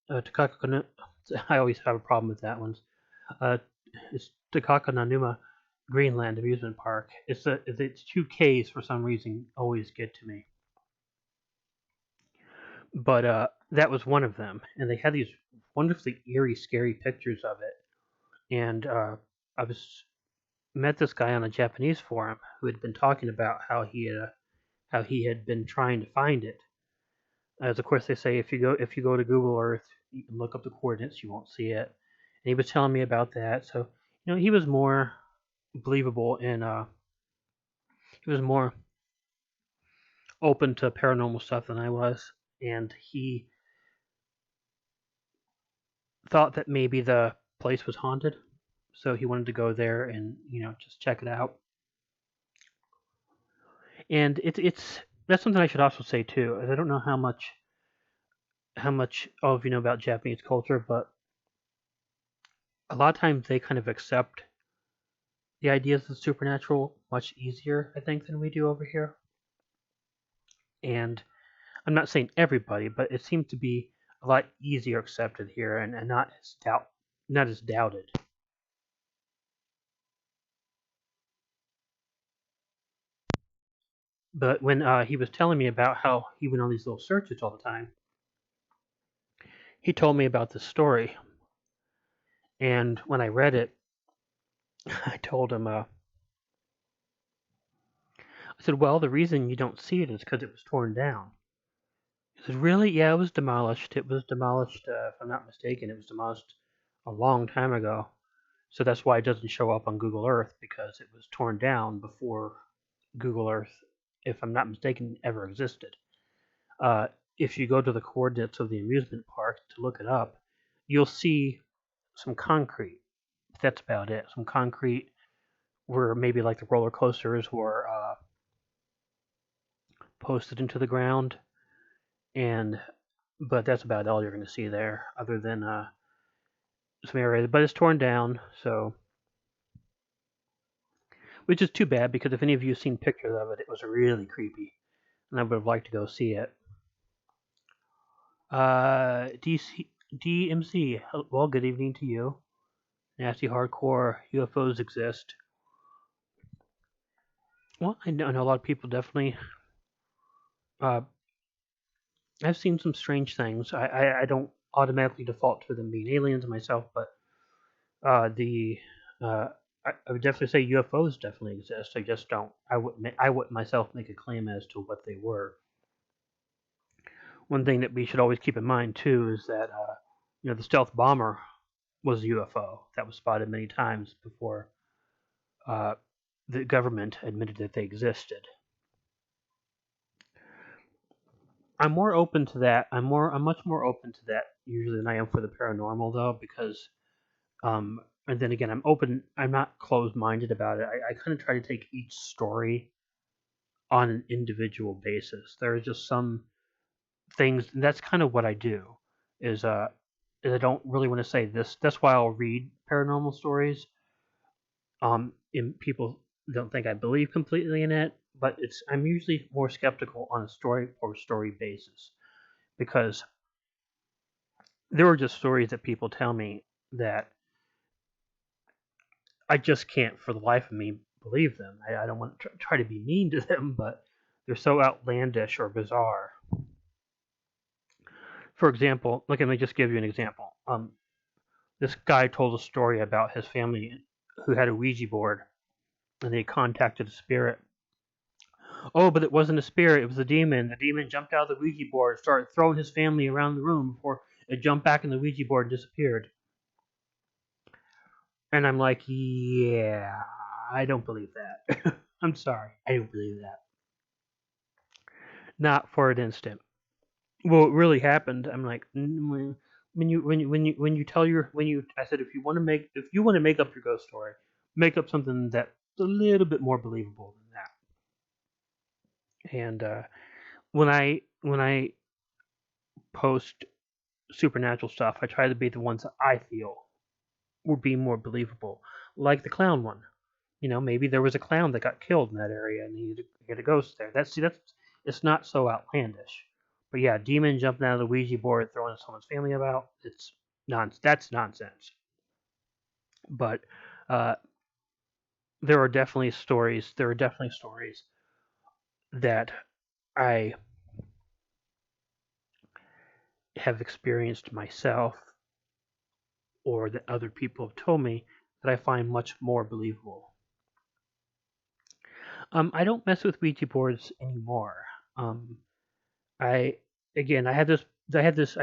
Takakuna. I always have a problem with that one. Uh, it's Takakananuma Greenland Amusement Park. It's two K's for some reason always get to me, but that was one of them, and they had these wonderfully eerie, scary pictures of it. And I was met this guy on a Japanese forum who had been talking about how he had been trying to find it. As of course they say, if you go to Google Earth, you can look up the coordinates, you won't see it. And he was telling me about that, so he was more believable and he was more open to paranormal stuff than I was, and he thought that maybe the place was haunted, so he wanted to go there and just check it out. And it's that's something I should also say too. I don't know how much all of you know about Japanese culture, but a lot of times they kind of accept the ideas of the supernatural much easier, I think, than we do over here. And I'm not saying everybody, but it seems to be a lot easier accepted here and not as doubted. But when he was telling me about how he went on these little searches all the time, he told me about this story. And when I read it, I told him, I said, well, the reason you don't see it is because it was torn down. He said, really? Yeah, it was demolished. It was demolished, if I'm not mistaken, it was demolished a long time ago. So that's why it doesn't show up on Google Earth, because it was torn down before Google Earth, if I'm not mistaken, ever existed. Uh, if you go to the coordinates of the amusement park to look it up, you'll see some concrete. That's about it. Some concrete where maybe like the roller coasters were posted into the ground, and but that's about all you're going to see there, other than some area. But it's torn down, so which is too bad because if any of you have seen pictures of it, it was really creepy, and I would have liked to go see it. DMC, well, good evening to you. Nasty hardcore UFOs exist. Well, I know a lot of people definitely. Uh, I've seen some strange things. I don't automatically default to them being aliens myself, but the I would definitely say UFOs definitely exist. I just don't. I wouldn't myself make a claim as to what they were. One thing that we should always keep in mind too is that the stealth bomber was a UFO that was spotted many times before uh, the government admitted that they existed. I'm more open to that. I'm much more open to that usually than I am for the paranormal, though, because and then again, I'm not closed-minded about it. I kind of try to take each story on an individual basis. There are just some things, and that's kind of what I do. Is is I don't really want to say this. That's why I'll read paranormal stories. And people don't think I believe completely in it, but I'm usually more skeptical on a story basis because there are just stories that people tell me that I just can't for the life of me believe them. I don't want to try to be mean to them, but they're so outlandish or bizarre. For example, let me just give you an example. This guy told a story about his family who had a Ouija board, and they contacted a spirit. Oh, but it wasn't a spirit; it was a demon. The demon jumped out of the Ouija board, started throwing his family around the room before it jumped back in the Ouija board and disappeared. And I'm like, yeah, I don't believe that. I'm sorry, I don't believe that. Not for an instant. Well, it really happened. I'm like, I said if you want to make up your ghost story, make up something that's a little bit more believable than that. And when I post supernatural stuff, I try to be the ones that I feel would be more believable, like the clown one. Maybe there was a clown that got killed in that area, and he had a ghost there. That's it's not so outlandish. But yeah, demon jumping out of the Ouija board, throwing someone's family about. That's nonsense. But uh, there are definitely stories. There are definitely stories that I have experienced myself, or that other people have told me, that I find much more believable. I don't mess with Ouija boards anymore. Um, I again, I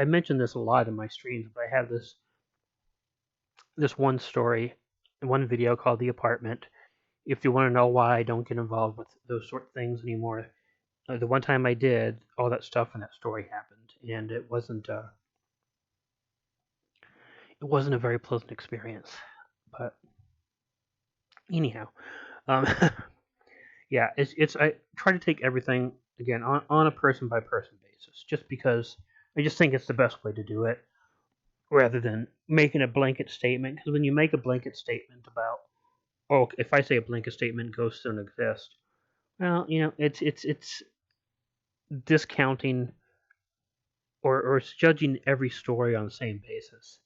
mentioned this a lot in my streams, but I have this one story, one video called "The Apartment." If you want to know why I don't get involved with those sort of things anymore, the one time I did, all that stuff in that story happened, and it wasn't a very pleasant experience. But anyhow, um, yeah, it's I try to take everything again on a person by person basis, just because I just think it's the best way to do it, rather than making a blanket statement. Because when you make a blanket statement about, oh, if I say a blanket statement, ghosts don't exist, well, it's discounting or judging every story on the same basis.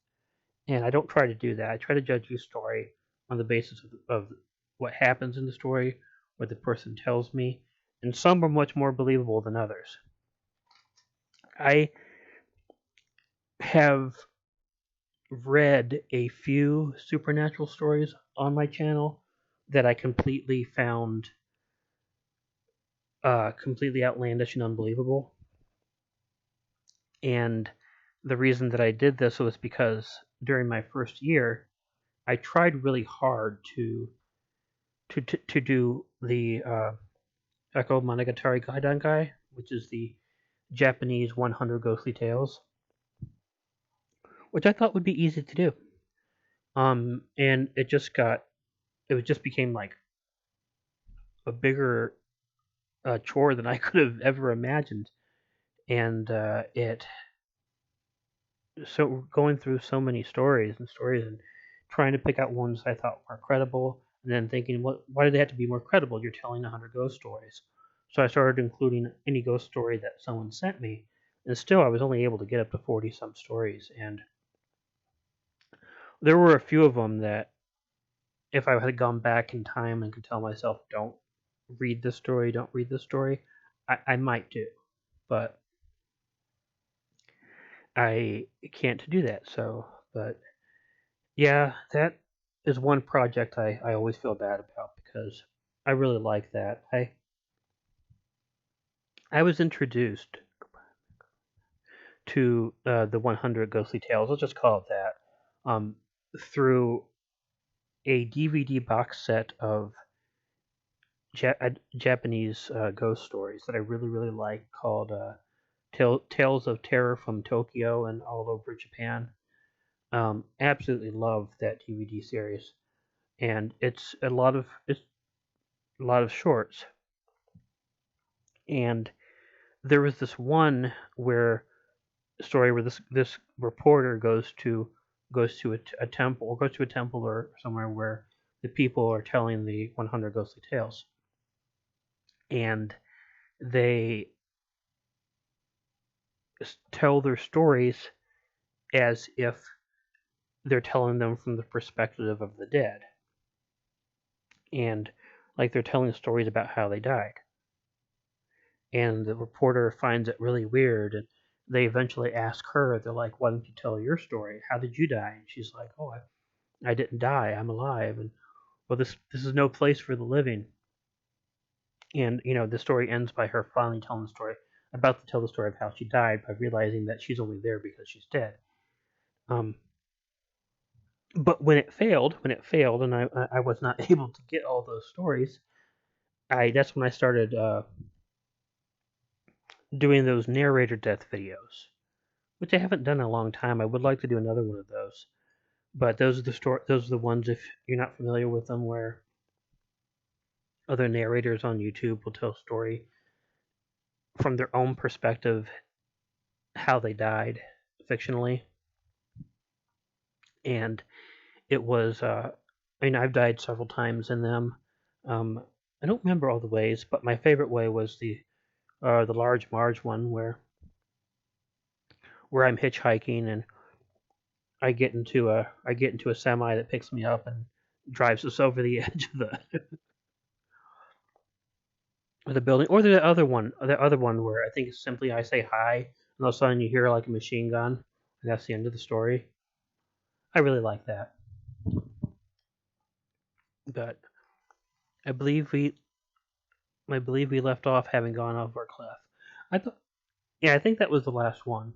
And I don't try to do that. I try to judge each story on the basis of what happens in the story, what the person tells me, and some are much more believable than others. I have read a few supernatural stories on my channel that I completely found completely outlandish and unbelievable. And the reason that I did this was because during my first year, I tried really hard to do the Eko Monogatari Gaidankai, which is the Japanese 100 Ghostly Tales, which I thought would be easy to do. And it just became like a bigger chore than I could have ever imagined, and it so going through so many stories and trying to pick out ones I thought were credible, and then thinking, why do they have to be more credible? You're telling 100 ghost stories. So I started including any ghost story that someone sent me, and still I was only able to get up to 40 some stories, and there were a few of them that if I had gone back in time and could tell myself, don't read this story, don't read this story, I might do, but I can't do that. So, but yeah, that is one project I always feel bad about because I really like that. I was introduced to the 100 Ghostly Tales, let's just call it that, through a DVD box set of Japanese ghost stories that I really, really like called Tales of Terror from Tokyo and All Over Japan. Absolutely love that DVD series, and it's a lot of shorts. And there was this one where story where this reporter goes to a temple, or goes to a temple or somewhere where the people are telling the 100 ghostly tales, and they tell their stories as if they're telling them from the perspective of the dead, and like they're telling stories about how they died. And the reporter finds it really weird, and they eventually ask her, they're like, why don't you tell your story, how did you die? And she's like, oh, I didn't die, I'm alive. And well, this is no place for the living. And the story ends by her finally telling the story, about to tell the story of how she died, by realizing that she's only there because she's dead. um, but when it failed, and I was not able to get all those stories, that's when I started doing those narrator death videos, which I haven't done in a long time. I would like to do another one of those. But those are the ones, if you're not familiar with them, where other narrators on YouTube will tell a story from their own perspective, how they died fictionally. And it was, I've died several times in them. Um, I don't remember all the ways, but my favorite way was the Large Marge one, where I'm hitchhiking and I get into a semi that picks me up and drives us over the edge of the building. Or the other one where I think it's simply I say hi, and all of a sudden you hear like a machine gun, and that's the end of the story. I really like that. But I believe we I believe we left off having gone over a cliff. I thought, yeah, I think that was the last one.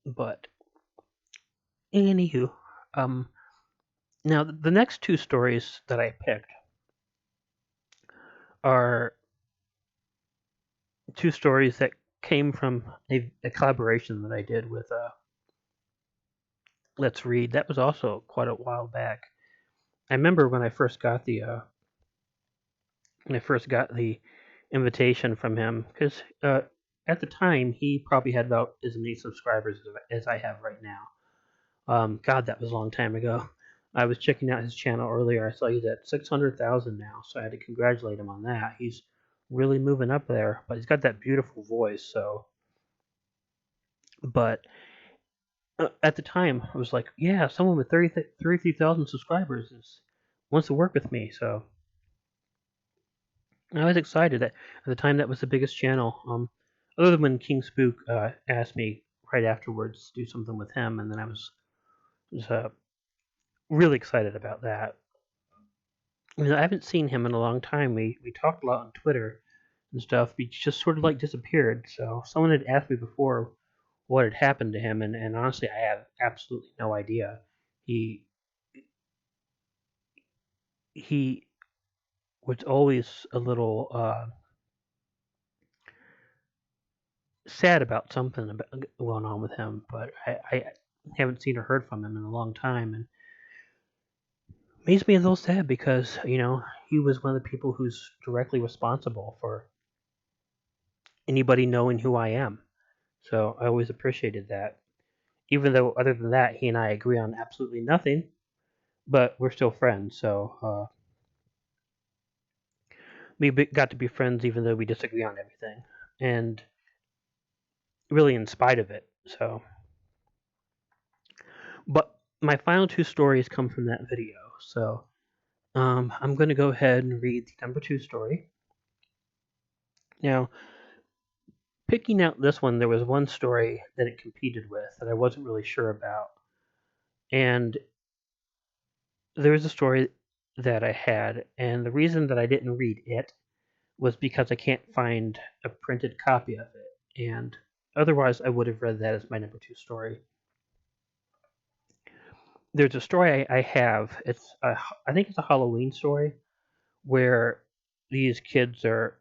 But anywho, um, now the next two stories that I picked are two stories that came from a collaboration that I did with Let's Read. That was also quite a while back. I remember when I first got the invitation from him, because at the time he probably had about as many subscribers as I have right now. God, that was a long time ago. I was checking out his channel earlier. I saw he's at 600,000 now, so I had to congratulate him on that. He's really moving up there, but he's got that beautiful voice. So, but at the time, I was like, yeah, someone with 33,000 subscribers wants to work with me. So I was excited. At the time, that was the biggest channel. Other than when King Spook asked me right afterwards to do something with him, and then I was really excited about that. I haven't seen him in a long time. We talked a lot on Twitter and stuff. He just sort of like disappeared. So someone had asked me before what had happened to him, and honestly, I have absolutely no idea. He he was always a little sad about something going on with him, but I haven't seen or heard from him in a long time, and it makes me a little sad because he was one of the people who's directly responsible for anybody knowing who I am. So I always appreciated that. Even though, other than that, he and I agree on absolutely nothing, but we're still friends. So we got to be friends even though we disagree on everything, and really in spite of it. So, but my final two stories come from that video. So I'm going to go ahead and read the number two story. Now, picking out this one, there was one story that it competed with that I wasn't really sure about, and there was a story that I had, and the reason that I didn't read it was because I can't find a printed copy of it, and otherwise I would have read that as my number two story. There's a story I have. I think it's a Halloween story where these kids are,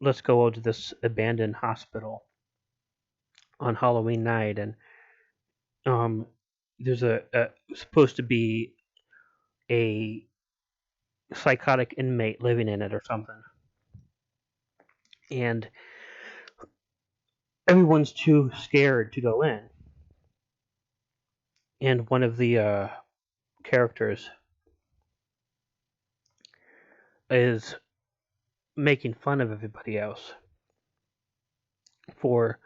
let's go to this abandoned hospital on Halloween night, and um, there's a supposed to be a psychotic inmate living in it or something, and everyone's too scared to go in. And one of the characters is making fun of everybody else for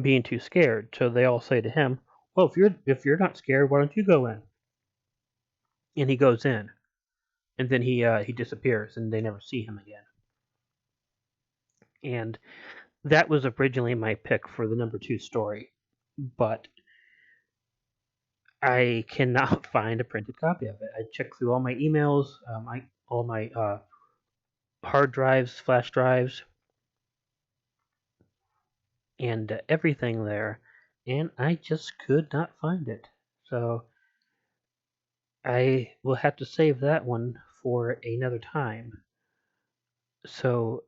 being too scared. So they all say to him, "Well, if you're not scared, why don't you go in?" And he goes in, and then he disappears, and they never see him again. And that was originally my pick for the number 2 story, but I cannot find a printed copy of it. I checked through all my emails, all my hard drives, flash drives, and everything there, and I just could not find it. So I will have to save that one for another time. So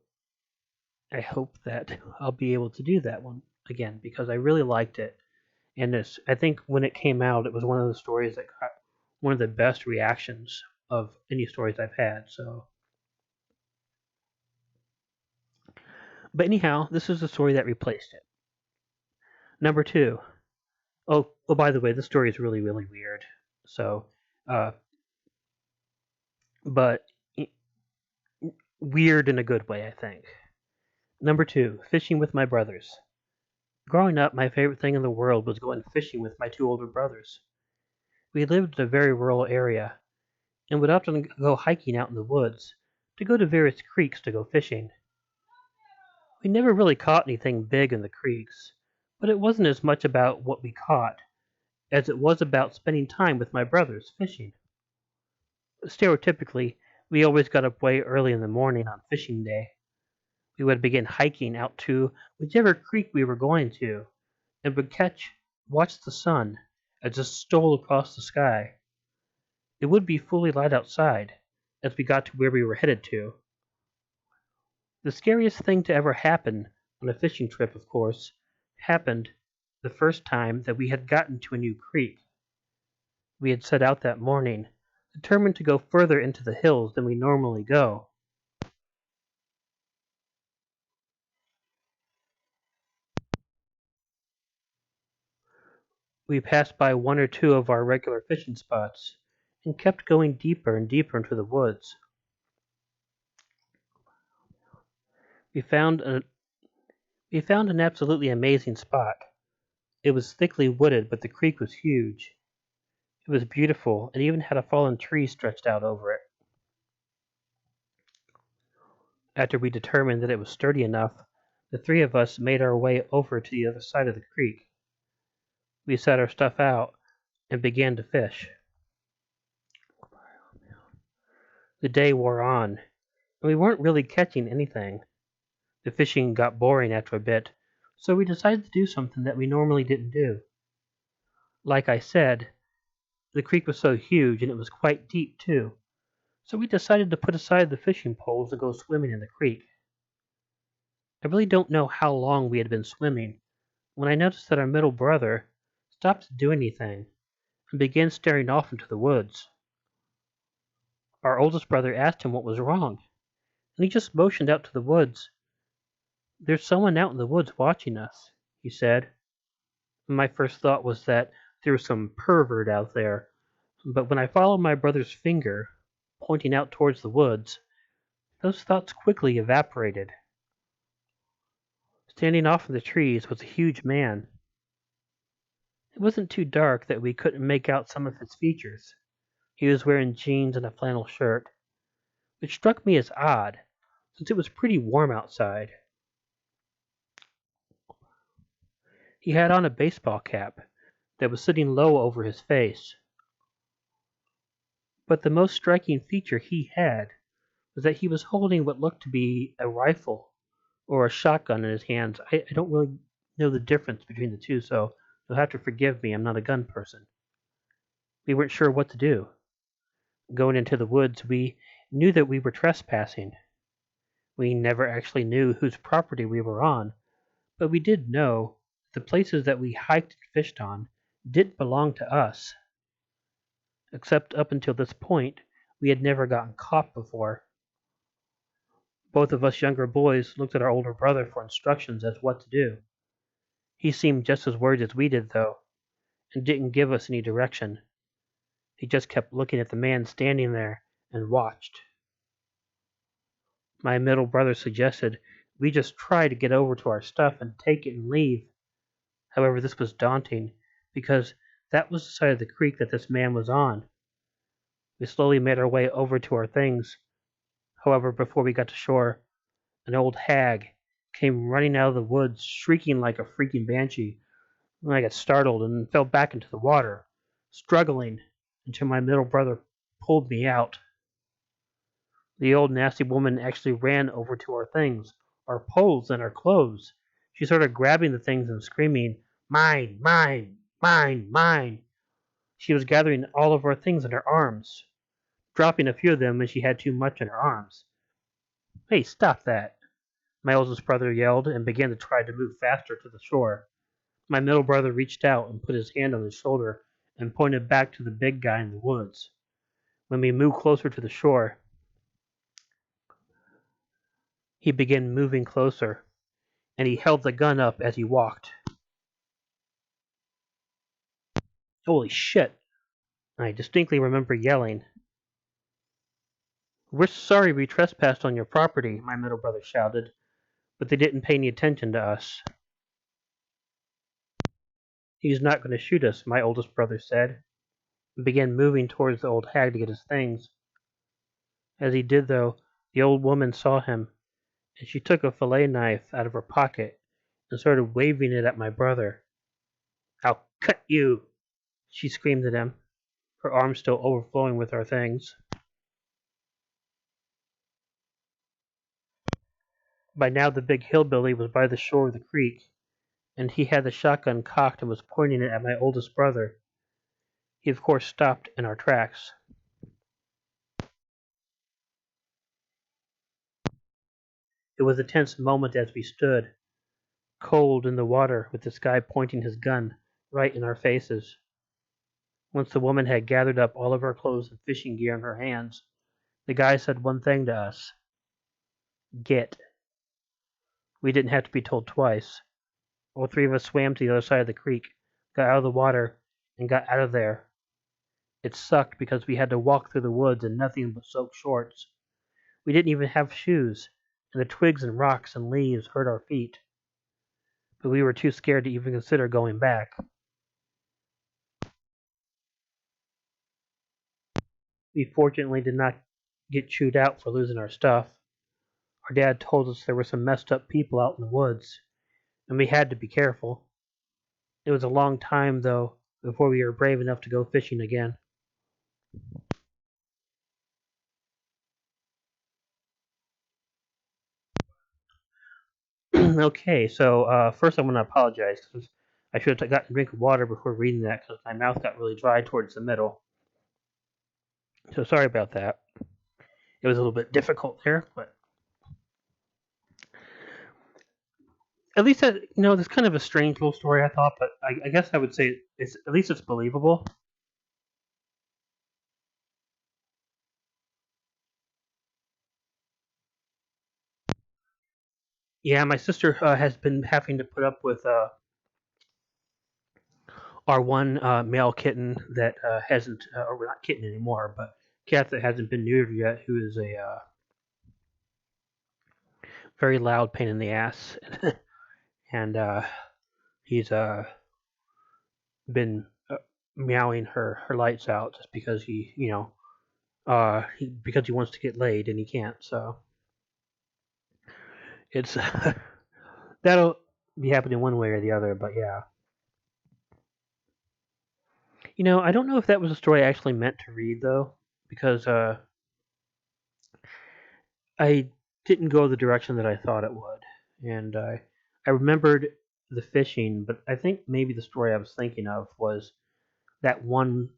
I hope that I'll be able to do that one again because I really liked it. And I think when it came out, it was one of the stories that got one of the best reactions of any stories I've had. So, but anyhow, this is the story that replaced it. Number 2. Oh, by the way, this story is really, really weird. So, uh, but weird in a good way, I think. Number 2, fishing with my brothers. Growing up, my favorite thing in the world was going fishing with my 2 older brothers. We lived in a very rural area and would often go hiking out in the woods to go to various creeks to go fishing. We never really caught anything big in the creeks, but it wasn't as much about what we caught as it was about spending time with my brothers fishing. Stereotypically, we always got up way early in the morning on fishing day. We would begin hiking out to whichever creek we were going to, and would watch the sun as it stole across the sky. It would be fully light outside as we got to where we were headed to. The scariest thing to ever happen on a fishing trip, of course, happened the first time that we had gotten to a new creek. We had set out that morning, determined to go further into the hills than we normally go. We passed by one or two of our regular fishing spots and kept going deeper and deeper into the woods. We found a we found an absolutely amazing spot. It was thickly wooded, but the creek was huge. It was beautiful and even had a fallen tree stretched out over it. After we determined that it was sturdy enough, the 3 of us made our way over to the other side of the creek. We set our stuff out and began to fish. The day wore on, and we weren't really catching anything. The fishing got boring after a bit, so we decided to do something that we normally didn't do. Like I said, the creek was so huge and it was quite deep too, so we decided to put aside the fishing poles and go swimming in the creek. I really don't know how long we had been swimming when I noticed that our middle brother stopped doing anything and began staring off into the woods. Our oldest brother asked him what was wrong, and he just motioned out to the woods. "There's someone out in the woods watching us," he said. My first thought was that there was some pervert out there, but when I followed my brother's finger, pointing out towards the woods, those thoughts quickly evaporated. Standing off in the trees was a huge man. It wasn't too dark that we couldn't make out some of his features. He was wearing jeans and a flannel shirt, which struck me as odd, since it was pretty warm outside. He had on a baseball cap that was sitting low over his face. But the most striking feature he had was that he was holding what looked to be a rifle or a shotgun in his hands. I don't really know the difference between the two, so you'll have to forgive me. I'm not a gun person. We weren't sure what to do. Going into the woods, we knew that we were trespassing. We never actually knew whose property we were on, but we did know the places that we hiked and fished on didn't belong to us. Except up until this point, we had never gotten caught before. Both of us younger boys looked at our older brother for instructions as what to do. He seemed just as worried as we did, though, and didn't give us any direction. He just kept looking at the man standing there and watched. My middle brother suggested we just try to get over to our stuff and take it and leave. However, this was daunting, because that was the side of the creek that this man was on. We slowly made our way over to our things. However, before we got to shore, an old hag came running out of the woods, shrieking like a freaking banshee. I got startled and fell back into the water, struggling until my middle brother pulled me out. The old nasty woman actually ran over to our things, our poles, and our clothes. She started grabbing the things and screaming, "Mine, mine, mine, mine." She was gathering all of our things in her arms, dropping a few of them when she had too much in her arms. "Hey, stop that!" my oldest brother yelled and began to try to move faster to the shore. My middle brother reached out and put his hand on his shoulder and pointed back to the big guy in the woods. When we moved closer to the shore, he began moving closer, and he held the gun up as he walked. Holy shit! I distinctly remember yelling. "We're sorry we trespassed on your property," my middle brother shouted, but they didn't pay any attention to us. "He's not going to shoot us," my oldest brother said, and began moving towards the old hag to get his things. As he did, though, the old woman saw him, and she took a fillet knife out of her pocket and started waving it at my brother. "I'll cut you!" she screamed at him, her arms still overflowing with our things. By now the big hillbilly was by the shore of the creek, and he had the shotgun cocked and was pointing it at my oldest brother. He of course stopped in our tracks. It was a tense moment as we stood, cold in the water, with this guy pointing his gun right in our faces. Once the woman had gathered up all of our clothes and fishing gear in her hands, the guy said one thing to us: "Get." We didn't have to be told twice. All three of us swam to the other side of the creek, got out of the water, and got out of there. It sucked because we had to walk through the woods in nothing but soaked shorts. We didn't even have shoes, and the twigs and rocks and leaves hurt our feet. But we were too scared to even consider going back. We fortunately did not get chewed out for losing our stuff. Our dad told us there were some messed up people out in the woods, and we had to be careful. It was a long time, though, before we were brave enough to go fishing again. Okay, so first I want to apologize because I should have gotten a drink of water before reading that because my mouth got really dry towards the middle. So sorry about that. It was a little bit difficult there, but at least that, it's kind of a strange little story, I thought, but I guess I would say it's at least it's believable. Yeah, my sister has been having to put up with our one male kitten that hasn't, or we're not kitten anymore, but cat that hasn't been neutered yet, who is a very loud pain in the ass, and he's been meowing her lights out just because because he wants to get laid and he can't. So it's that'll be happening one way or the other. But yeah, I don't know if that was a story I actually meant to read though, because I didn't go the direction that I thought it would, and I remembered the fishing, but I think maybe the story I was thinking of was that one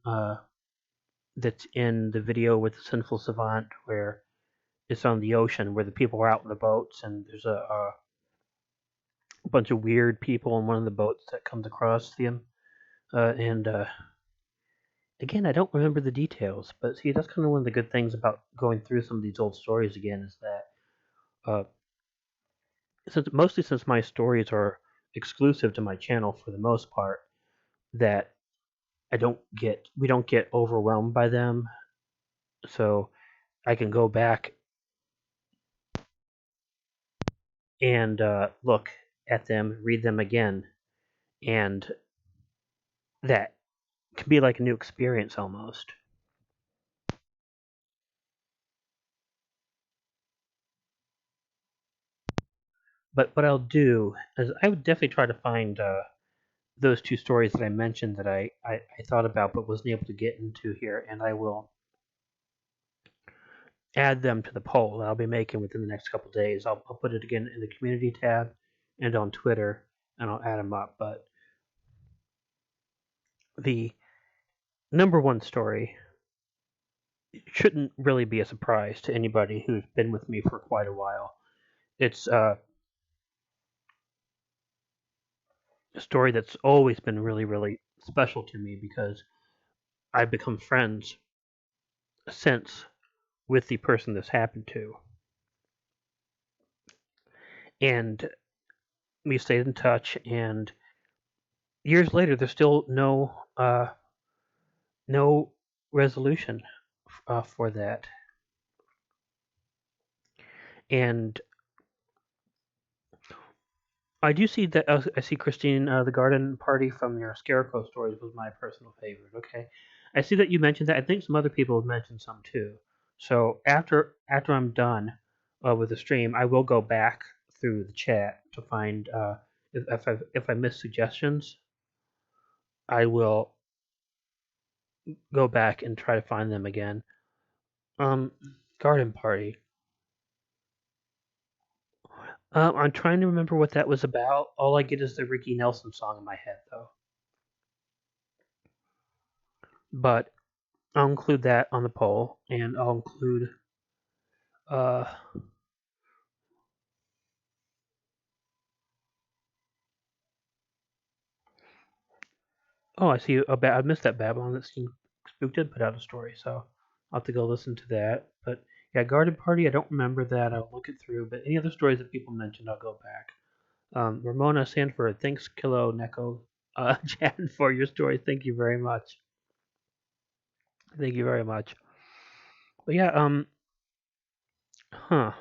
that's in the video with the sinful savant where It's on the ocean where the people are out in the boats, and there's a bunch of weird people in one of the boats that comes across them. And again, I don't remember the details, but see, that's kind of one of the good things about going through some of these old stories again is that uh, since my stories are exclusive to my channel for the most part, that we don't get overwhelmed by them, so I can go back and look at them, read them again, and that can be like a new experience almost. But what I'll do is I would definitely try to find those two stories that I mentioned that I thought about but wasn't able to get into here, and I will add them to the poll that I'll be making within the next couple of days. I'll put it again in the community tab and on Twitter, and I'll add them up. But the number one story shouldn't really be a surprise to anybody who's been with me for quite a while. It's a story that's always been really, really special to me because I've become friends since with the person this happened to. And we stayed in touch, and years later, there's still no resolution for that. And I do see that I see Christine, the garden party from your Scarecrow stories was my personal favorite. Okay, I see that you mentioned that. I think some other people have mentioned some too. So after I'm done with the stream, I will go back through the chat to find if I miss suggestions. I will go back and try to find them again. Um, garden party. I'm trying to remember what that was about. All I get is the Ricky Nelson song in my head, though. But I'll include that on the poll, and I'll include. Uh, oh, I see. I missed that Babylon that seemed spooked did put out a story, so I'll have to go listen to that. But yeah, Garden Party. I don't remember that. I'll look it through. But any other stories that people mentioned, I'll go back. Ramona Sanford, thanks, Kilo Neko, Jan, for your story. Thank you very much. Thank you very much. But yeah, huh.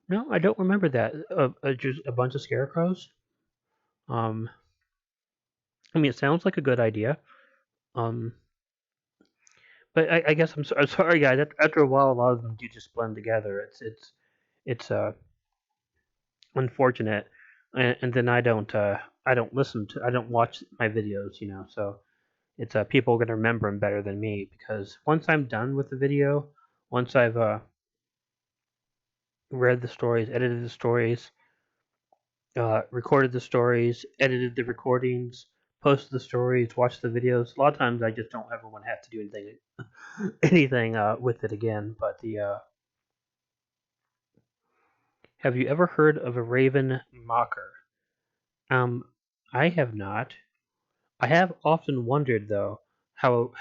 No, I don't remember that. Just a bunch of scarecrows. Um, I mean, it sounds like a good idea. Um, but I guess I'm sorry, guys. After a while, a lot of them do just blend together. It's unfortunate, and then I don't I don't watch my videos, So it's people are gonna remember them better than me because once I'm done with the video, once I've read the stories, edited the stories, recorded the stories, edited the recordings, posted the stories, watched the videos. A lot of times I just don't ever want to have to do anything with it again. But the have you ever heard of a raven mocker? Um, I have not. I have often wondered though how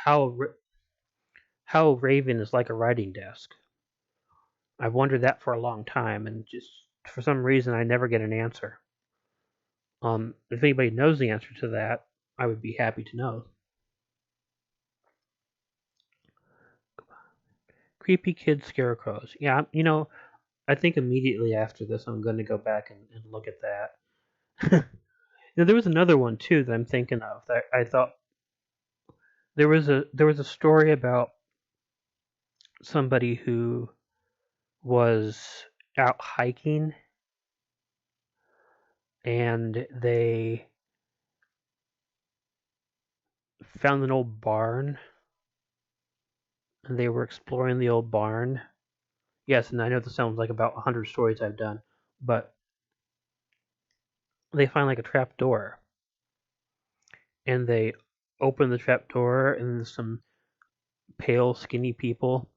raven is like a writing desk. I've wondered that for a long time, and just for some reason I never get an answer. If anybody knows the answer to that, I would be happy to know. Creepy kid scarecrows. Yeah, I think immediately after this, I'm going to go back and look at that. Now, there was another one too that I'm thinking of that I thought there was a story about somebody who was out hiking and they found an old barn and they were exploring the old barn. Yes, and I know this sounds like about 100 stories I've done, but they find like a trap door and they open the trap door and there's some pale, skinny people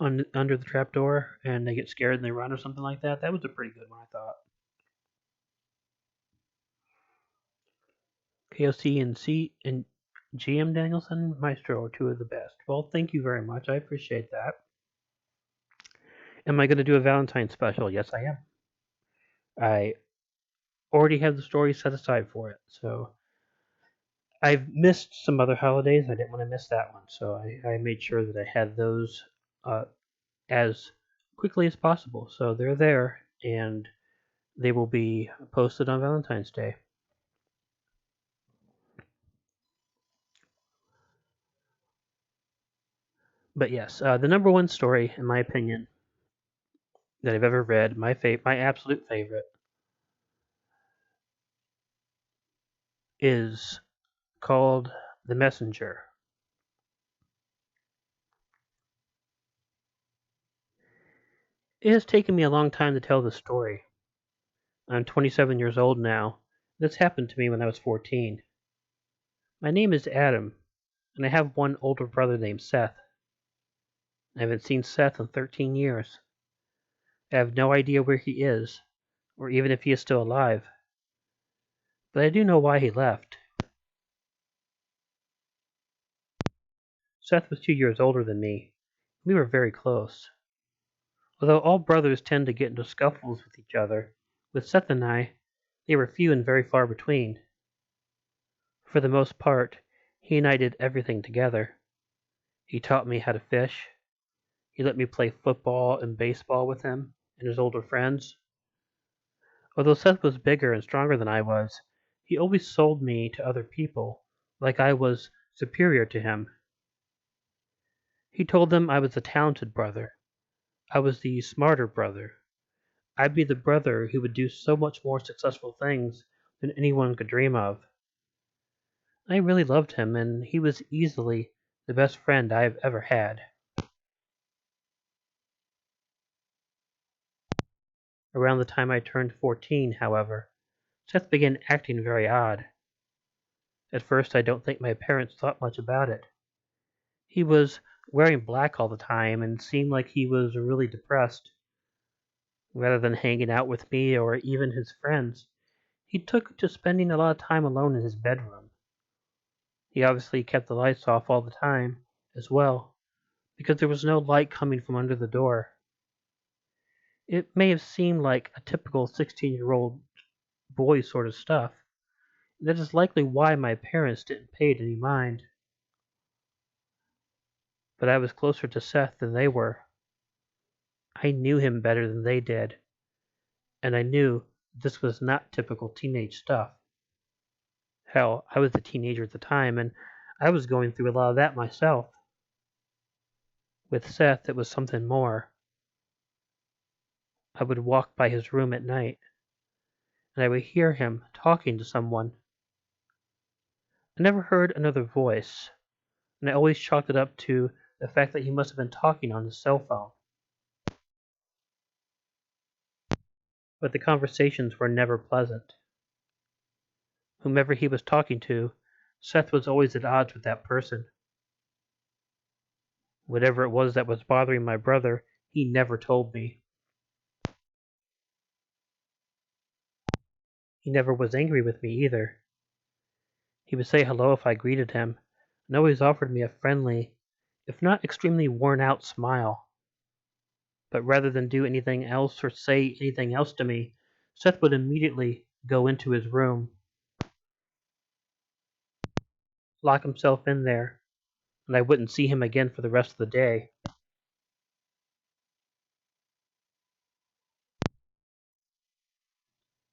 under the trapdoor and they get scared and they run or something like that. That was a pretty good one, I thought. KOC and C and GM Danielson Maestro are two of the best. Well, thank you very much. I appreciate that. Am I going to do a Valentine special? Yes, I am. I already have the story set aside for it. So I've missed some other holidays. I didn't want to miss that one. So I made sure that I had those uh, as quickly as possible. So they're there and they will be posted on Valentine's Day. But yes, the number one story, in my opinion, that I've ever read, my absolute favorite, is called The Messenger. It has taken me a long time to tell this story. I'm 27 years old now. This happened to me when I was 14. My name is Adam, and I have one older brother named Seth. I haven't seen Seth in 13 years. I have no idea where he is, or even if he is still alive. But I do know why he left. Seth was 2 years older than me. We were very close. Although all brothers tend to get into scuffles with each other, with Seth and I, they were few and very far between. For the most part, he and I did everything together. He taught me how to fish. He let me play football and baseball with him and his older friends. Although Seth was bigger and stronger than I was, he always sold me to other people, like I was superior to him. He told them I was the talented brother. I was the smarter brother. I'd be the brother who would do so much more successful things than anyone could dream of. I really loved him, and he was easily the best friend I've ever had. Around the time I turned 14, however, Seth began acting very odd. At first, I don't think my parents thought much about it. He was wearing black all the time and seemed like he was really depressed. Rather than hanging out with me or even his friends, he took to spending a lot of time alone in his bedroom. He obviously kept the lights off all the time, as well, because there was no light coming from under the door. It may have seemed like a typical 16-year-old boy sort of stuff. That is likely why my parents didn't pay it any mind. But I was closer to Seth than they were. I knew him better than they did, and I knew this was not typical teenage stuff. Hell, I was a teenager at the time, and I was going through a lot of that myself. With Seth, it was something more. I would walk by his room at night, and I would hear him talking to someone. I never heard another voice, and I always chalked it up to the fact that he must have been talking on his cell phone. But the conversations were never pleasant. Whomever he was talking to, Seth was always at odds with that person. Whatever it was that was bothering my brother, he never told me. He never was angry with me either. He would say hello if I greeted him, and always offered me a friendly, if not extremely worn out smile. But rather than do anything else or say anything else to me, Seth would immediately go into his room, lock himself in there, and I wouldn't see him again for the rest of the day.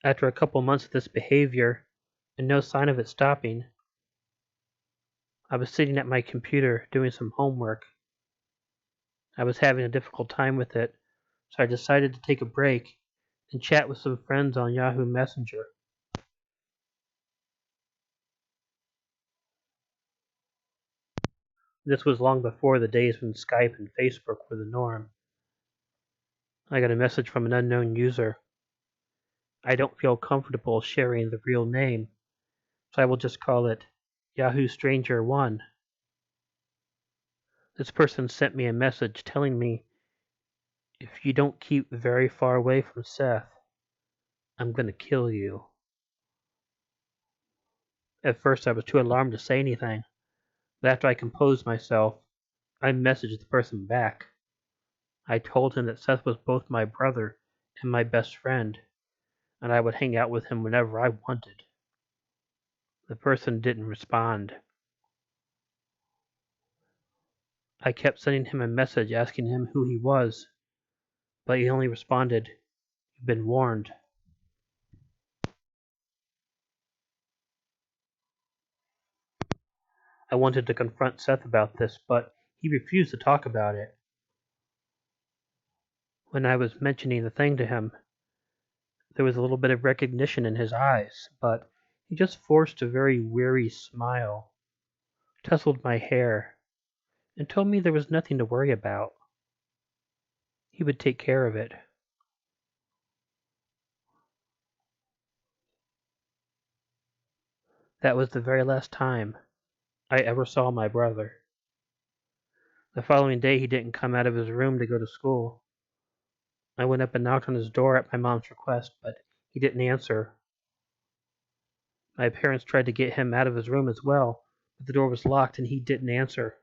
After a couple months of this behavior, and no sign of it stopping, I was sitting at my computer doing some homework. I was having a difficult time with it, so I decided to take a break and chat with some friends on Yahoo Messenger. This was long before the days when Skype and Facebook were the norm. I got a message from an unknown user. I don't feel comfortable sharing the real name, so I will just call it Yahoo Stranger 1. This person sent me a message telling me If you don't keep very far away from Seth, I'm gonna kill you. At first I was too alarmed to say anything, but after I composed myself, I messaged the person back. I told him that Seth was both my brother and my best friend, and I would hang out with him whenever I wanted. The person didn't respond. I kept sending him a message asking him who he was, but he only responded, "You've been warned." I wanted to confront Seth about this, but he refused to talk about it. When I was mentioning the thing to him, there was a little bit of recognition in his eyes, but he just forced a very weary smile, tousled my hair, and told me there was nothing to worry about. He would take care of it. That was the very last time I ever saw my brother. The following day he didn't come out of his room to go to school. I went up and knocked on his door at my mom's request, but he didn't answer. My parents tried to get him out of his room as well, but the door was locked and he didn't answer.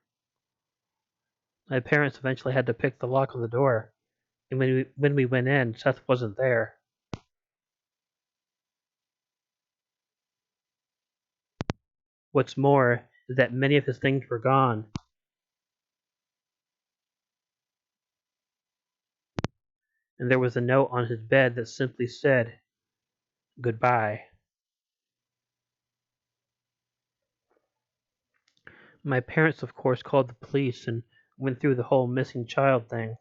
My parents eventually had to pick the lock on the door, and when we went in, Seth wasn't there. What's more is that many of his things were gone, and there was a note on his bed that simply said, "Goodbye." My parents, of course, called the police and went through the whole missing child thing,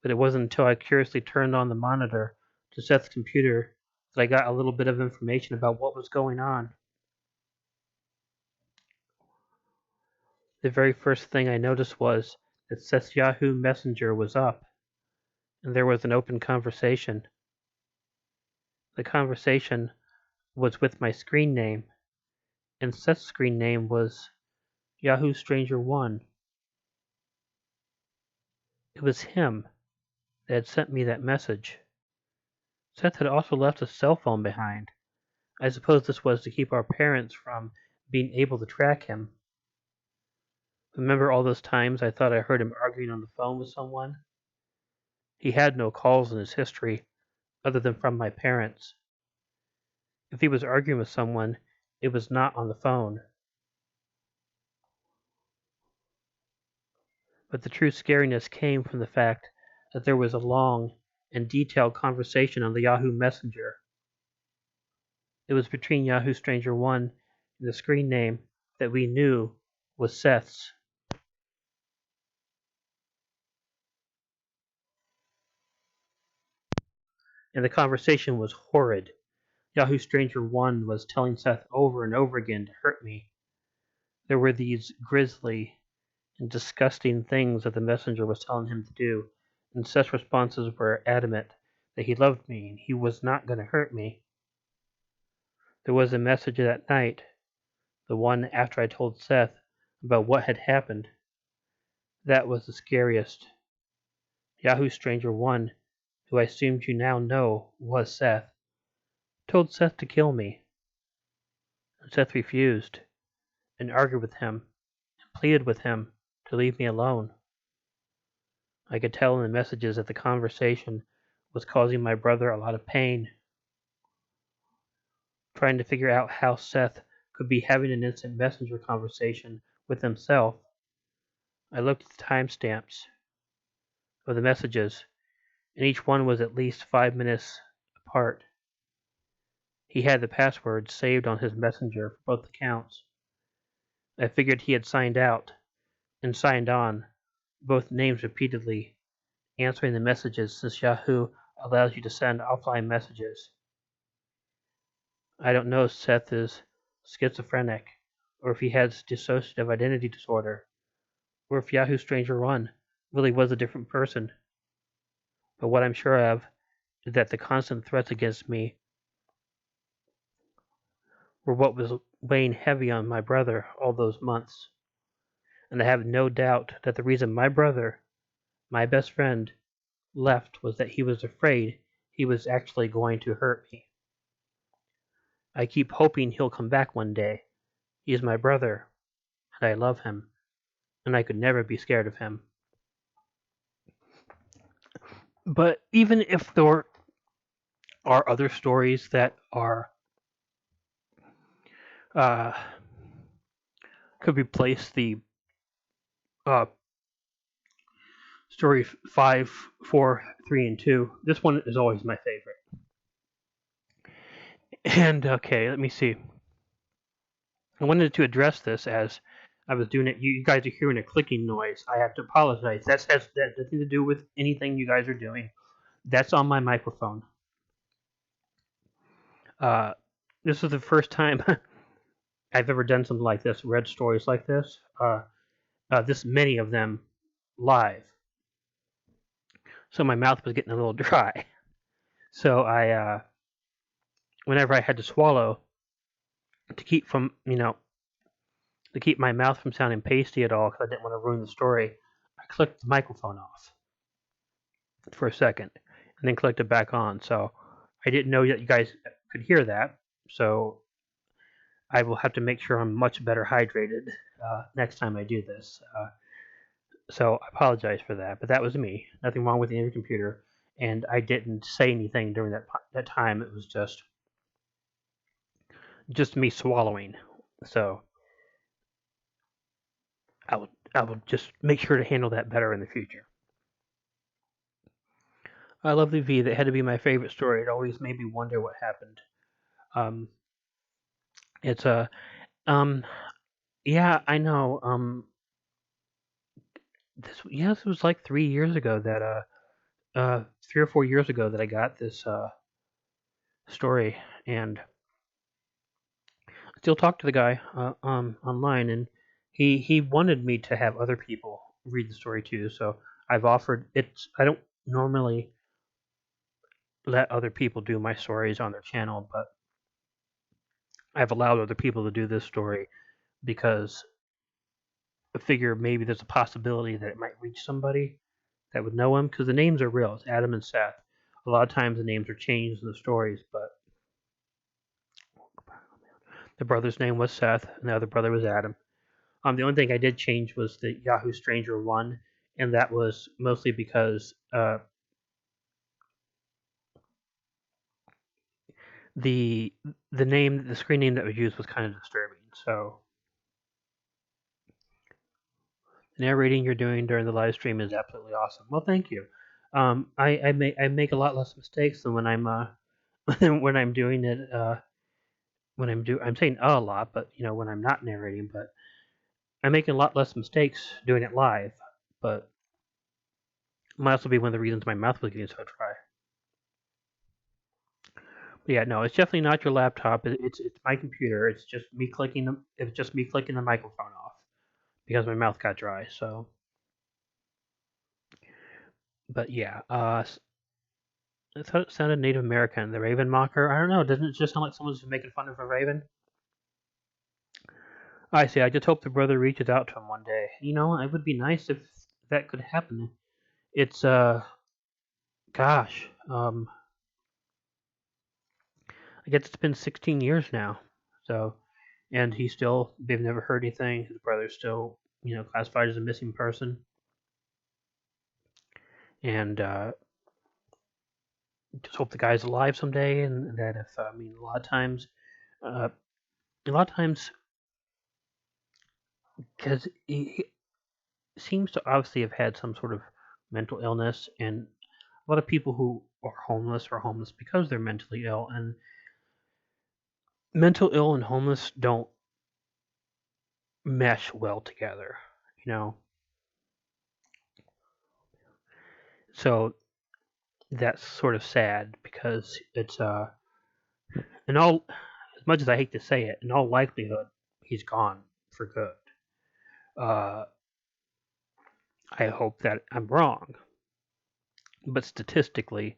but it wasn't until I curiously turned on the monitor to Seth's computer that I got a little bit of information about what was going on. The very first thing I noticed was that Seth's Yahoo Messenger was up, and there was an open conversation. The conversation was with my screen name, and Seth's screen name was Yahoo Stranger 1. It was him that had sent me that message. Seth had also left a cell phone behind. I suppose this was to keep our parents from being able to track him. Remember all those times I thought I heard him arguing on the phone with someone? He had no calls in his history, other than from my parents. If he was arguing with someone, it was not on the phone. But the true scariness came from the fact that there was a long and detailed conversation on the Yahoo Messenger. It was between Yahoo Stranger 1 and the screen name that we knew was Seth's. And the conversation was horrid. Yahoo Stranger 1 was telling Seth over and over again to hurt me. There were these grisly and disgusting things that the messenger was telling him to do, and Seth's responses were adamant that he loved me and he was not going to hurt me. There was a message that night, the one after I told Seth about what had happened. That was the scariest. Yahoo Stranger 1, who I assumed you now know was Seth, told Seth to kill me. And Seth refused, and argued with him, and pleaded with him to leave me alone. I could tell in the messages that the conversation was causing my brother a lot of pain. Trying to figure out how Seth could be having an instant messenger conversation with himself, I looked at the timestamps of the messages, and each one was at least 5 minutes apart. He had the passwords saved on his messenger for both accounts. I figured he had signed out and signed on, both names repeatedly, answering the messages since Yahoo allows you to send offline messages. I don't know if Seth is schizophrenic, or if he has dissociative identity disorder, or if Yahoo Stranger 1 really was a different person. But what I'm sure of is that the constant threats against me were what was weighing heavy on my brother all those months. And I have no doubt that the reason my brother, my best friend, left was that he was afraid he was actually going to hurt me. I keep hoping he'll come back one day. He is my brother, and I love him, and I could never be scared of him. But even if there are other stories that are uh, could replace the uh, story 5, 4, 3, and 2, this one is always my favorite. And okay, let me see. I wanted to address this as I was doing it. You guys are hearing a clicking noise. I have to apologize. That has nothing to do with anything you guys are doing. That's on my microphone. This is the first time I've ever done something like this, read stories like this. This many of them live. So my mouth was getting a little dry. So whenever I had to swallow to keep my mouth from sounding pasty at all, because I didn't want to ruin the story, I clicked the microphone off for a second, and then clicked it back on. So I didn't know that you guys could hear that. So I will have to make sure I'm much better hydrated next time I do this. So I apologize for that, but that was me. Nothing wrong with the computer, and I didn't say anything during that time. It was just me swallowing. So I will just make sure to handle that better in the future. Lovely V, that had to be my favorite story. It always made me wonder what happened. Um, it's a yeah, I know. This was like 3 years ago that 3 or 4 years ago that I got this story, and I still talk to the guy online, and he wanted me to have other people read the story too. So I've offered it. I don't normally let other people do my stories on their channel, but I've allowed other people to do this story because I figure maybe there's a possibility that it might reach somebody that would know him, because the names are real. It's Adam and Seth. A lot of times the names are changed in the stories, but the brother's name was Seth and the other brother was Adam. The only thing I did change was the Yahoo Stranger 1, and that was mostly because the screen name that was used was kind of disturbing. So the narrating you're doing during the live stream is absolutely awesome. Well, thank you. I make a lot less mistakes than when I'm when I'm doing it. I'm saying a lot, but when I'm not narrating, but I'm making a lot less mistakes doing it live. But it might also be one of the reasons my mouth was getting so dry. But yeah, no, it's definitely not your laptop. It's my computer. It's just me clicking the microphone off because my mouth got dry. So, but yeah, I thought it sounded Native American. The Raven Mocker. I don't know. Doesn't it just sound like someone's making fun of a raven? I see. I just hope the brother reaches out to him one day. It would be nice if that could happen. It's gosh, I guess it's been 16 years now. So, and they've never heard anything. His brother's still, classified as a missing person. And just hope the guy's alive someday. And that if, a lot of times, because he seems to obviously have had some sort of mental illness, and a lot of people who are homeless because they're mentally ill, and mental ill and homeless don't mesh well together, you know. So that's sort of sad because it's in all as much as I hate to say it, in all likelihood, he's gone for good. Uh, I hope that I'm wrong, but statistically,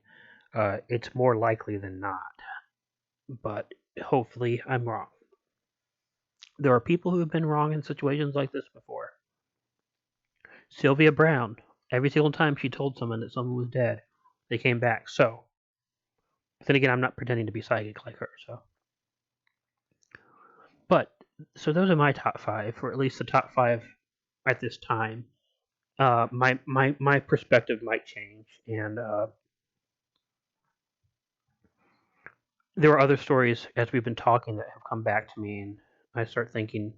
it's more likely than not. But hopefully, I'm wrong. There are people who have been wrong in situations like this before. Sylvia Brown Every single time she told someone that someone was dead, they came back. So, then again, I'm not pretending to be psychic like her. But those are my top 5, or at least the top 5 at this time. My perspective might change, and there are other stories as we've been talking that have come back to me, and I start thinking,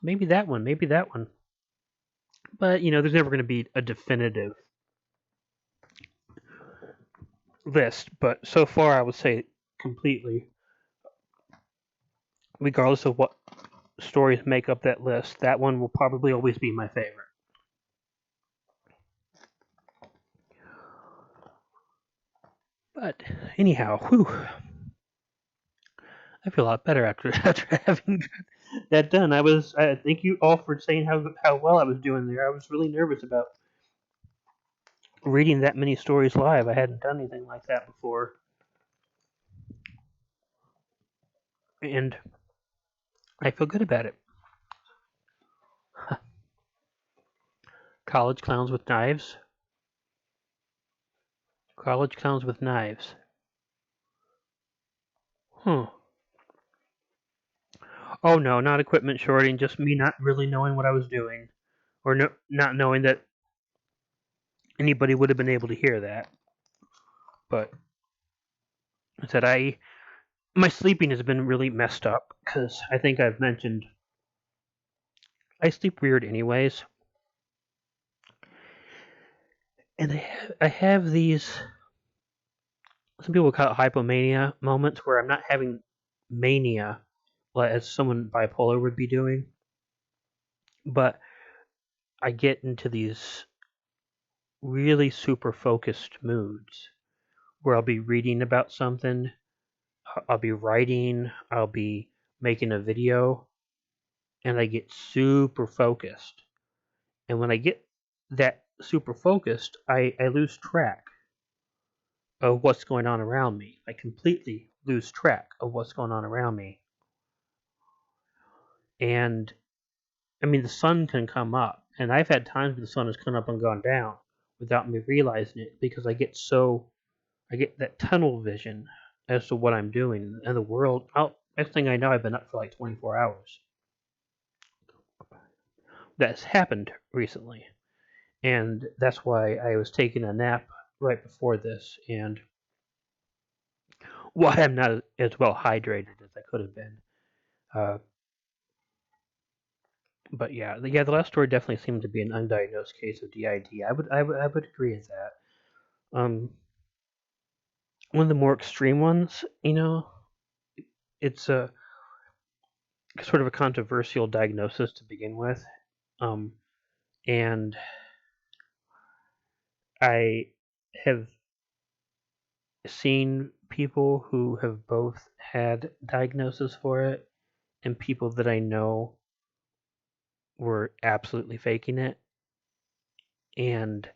maybe that one, maybe that one. But there's never going to be a definitive list. But so far, I would say completely, regardless of what stories make up that list, that one will probably always be my favorite. But anyhow, whew, I feel a lot better after having that done. I thank you all for saying how well I was doing there. I was really nervous about reading that many stories live. I hadn't done anything like that before. And I feel good about it. College clowns with knives. College clowns with knives. Huh. Oh no, not equipment shorting, just me not really knowing what I was doing. Or not knowing that anybody would have been able to hear that. But I said my sleeping has been really messed up because I think I've mentioned I sleep weird anyways. And I have these, some people call it hypomania moments, where I'm not having mania as someone bipolar would be doing, but I get into these really super focused moods where I'll be reading about something, I'll be writing, I'll be making a video, and I get super focused. And when I get that super focused, I lose track of what's going on around me. I completely lose track of what's going on around me. And I mean, the sun can come up, and I've had times when the sun has come up and gone down without me realizing it, because I get that tunnel vision as to what I'm doing in the world. Next thing I know, I've been up for like 24 hours. That's happened recently, and that's why I was taking a nap right before this, and why I'm not as well hydrated as I could have been. But the last story definitely seemed to be an undiagnosed case of DID. I would agree with that. One of the more extreme ones, it's a sort of a controversial diagnosis to begin with, and I have seen people who have both had diagnosis for it, and people that I know were absolutely faking it, and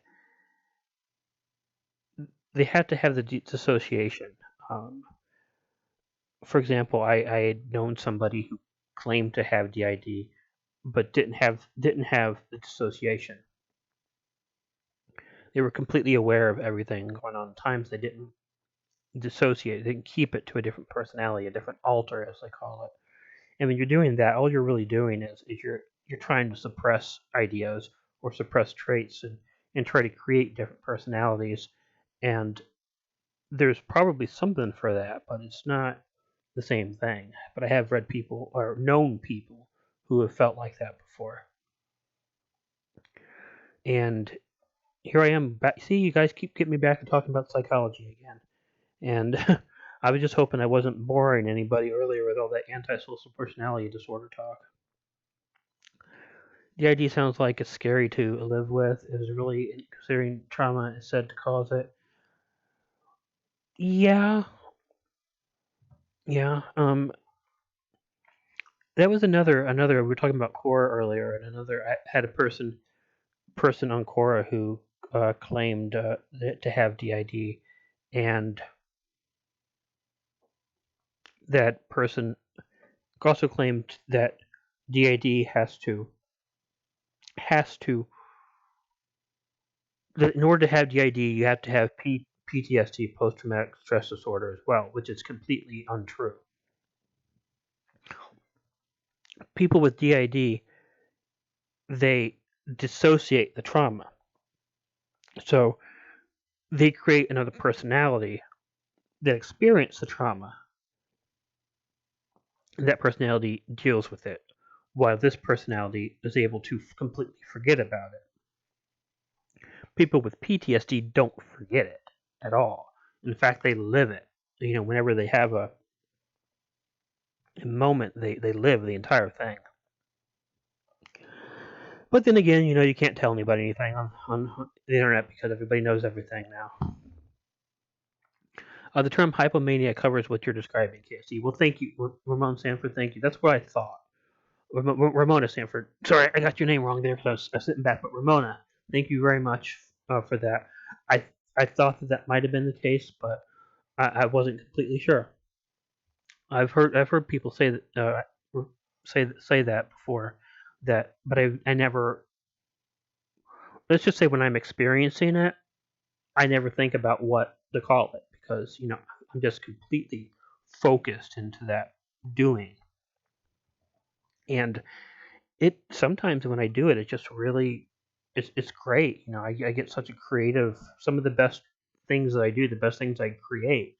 they had to have the dissociation. For example, I had known somebody who claimed to have DID, but didn't have the dissociation. They were completely aware of everything going on. At times they didn't dissociate, they didn't keep it to a different personality, a different alter, as they call it. And when you're doing that, all you're really doing is you're trying to suppress ideas or suppress traits, and try to create different personalities. And there's probably something for that, but it's not the same thing. But I have read people or known people who have felt like that before. And here I am back. See, you guys keep getting me back to talking about psychology again. And I was just hoping I wasn't boring anybody earlier with all that antisocial personality disorder talk. The idea sounds like it's scary to live with. It was really, considering trauma is said to cause it. Yeah, yeah. That was another. We were talking about Quora earlier, and I had a person on Quora who claimed to have DID, and that person also claimed that DID has to that in order to have DID, you have to have PTSD, post-traumatic stress disorder, as well, which is completely untrue. People with DID, they dissociate the trauma. So they create another personality that experienced the trauma. And that personality deals with it, while this personality is able to completely forget about it. People with PTSD don't forget it at all. In fact, they live it. Whenever they have a moment, they live the entire thing. But then again, you can't tell anybody anything on the internet because everybody knows everything now. The term hypomania covers what you're describing, KC. Well, thank you, Ramon Sanford. Thank you. That's what I thought. Ramona Sanford. Sorry, I got your name wrong there because I was sitting back. But Ramona, thank you very much for that. I thought that might have been the case, but I wasn't completely sure. I've heard people say that say that before, but I never. Let's just say when I'm experiencing it, I never think about what to call it because I'm just completely focused into that doing, and it sometimes when I do it, it just really it's great. I get such a creative. Some of the best things that I do, the best things I create,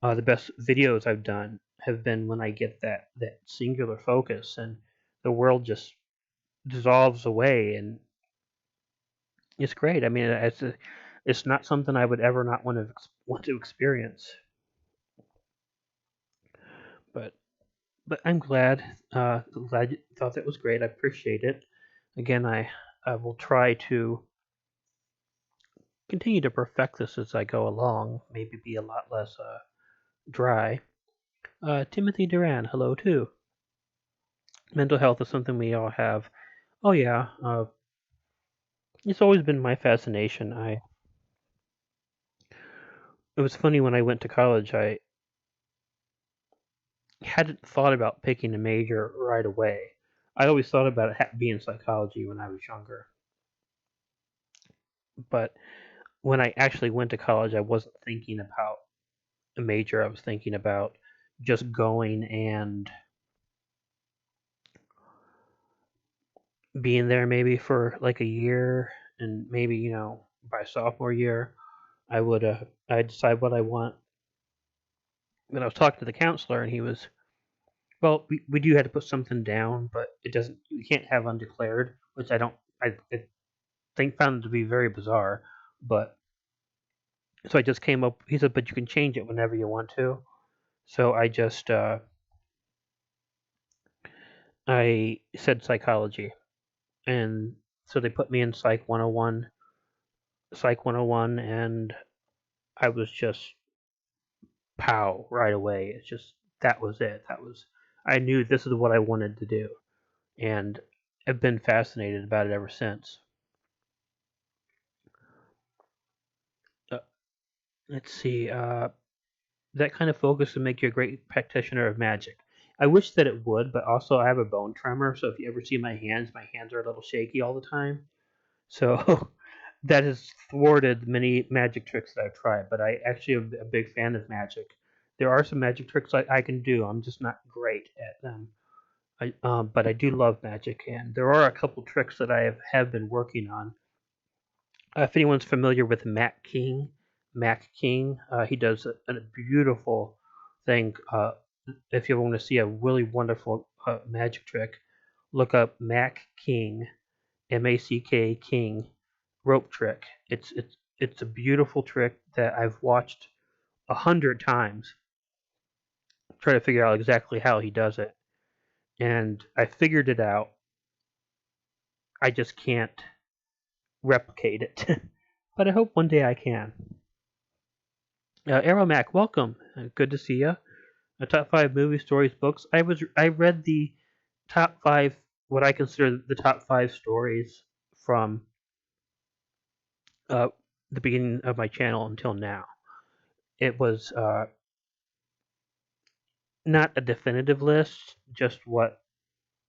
the best videos I've done have been when I get that singular focus and the world just dissolves away, and it's great. I mean, it's not something I would ever not want to experience, but I'm glad. Glad you thought that was great. I appreciate it. Again, I will try to continue to perfect this as I go along. Maybe be a lot less dry. Timothy Duran, hello too. Mental health is something we all have. Oh yeah, it's always been my fascination. It was funny when I went to college. I hadn't thought about picking a major right away. I always thought about it being psychology when I was younger. But when I actually went to college, I wasn't thinking about a major. I was thinking about just going and being there maybe for like a year, and maybe by sophomore year I decide what I want. When I was talking to the counselor, and he was, well, we do have to put something down, but it doesn't. You can't have undeclared, which I think found to be very bizarre. But so I just came up. He said, but you can change it whenever you want to. So I said psychology, and so they put me in Psych 101, and I was just pow right away. It's just that was it. I knew this is what I wanted to do, and I've been fascinated about it ever since. Uh, let's see. That kind of focus would make you a great practitioner of magic. I wish that it would, but also I have a bone tremor, so if you ever see my hands are a little shaky all the time. So that has thwarted many magic tricks that I've tried, but I actually am a big fan of magic. There are some magic tricks I can do. I'm just not great at them. But I do love magic, and there are a couple tricks that I have been working on. If anyone's familiar with Mac King, he does a beautiful thing. If you want to see a really wonderful magic trick, look up Mac King, Mack rope trick. It's a beautiful trick that I've watched 100 times, try to figure out exactly how he does it, and I figured it out. I just can't replicate it, but I hope one day I can. Aeromac, welcome. Good to see you. Top five movie stories, books. I read the top five, what I consider the top five stories from uh, the beginning of my channel until now. It was not a definitive list, just what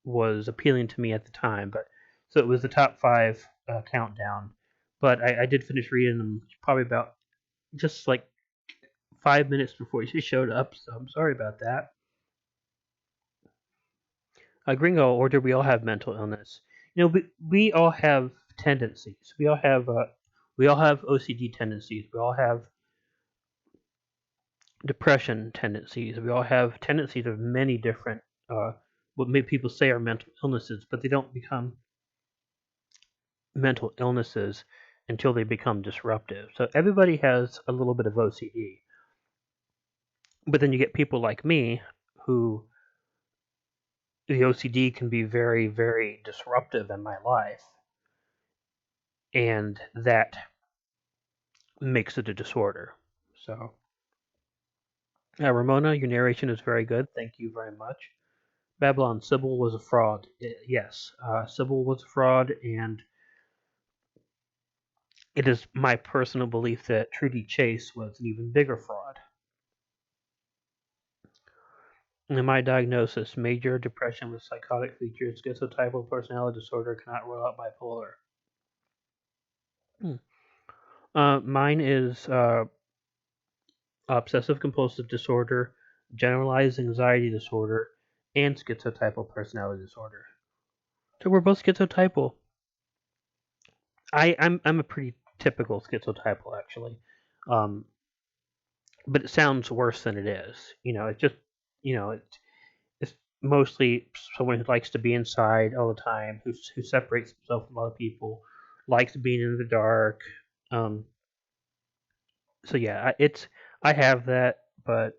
was appealing to me at the time. But so it was the top five countdown. but I did finish reading them probably about just like 5 minutes before she showed up, so I'm sorry about that. Gringo, or do we all have mental illness? We all have tendencies. We all have OCD tendencies. We all have depression tendencies. We all have tendencies of many different what maybe people say are mental illnesses, but they don't become mental illnesses until they become disruptive. So everybody has a little bit of OCD. But then you get people like me who the OCD can be very, very disruptive in my life, and that makes it a disorder. So, Ramona, your narration is very good. Thank you very much. Babylon, Sybil was a fraud. Yes, Sybil was a fraud, and it is my personal belief that Trudy Chase was an even bigger fraud. In my diagnosis, major depression with psychotic features, schizotypal personality disorder, cannot rule out bipolar. Mine is obsessive compulsive disorder, generalized anxiety disorder, and schizotypal personality disorder. So we're both schizotypal. I'm a pretty typical schizotypal actually, um, but it sounds worse than it is. It's just it's mostly someone who likes to be inside all the time, who separates himself from other people, likes being in the dark. Um, so yeah, I have that, but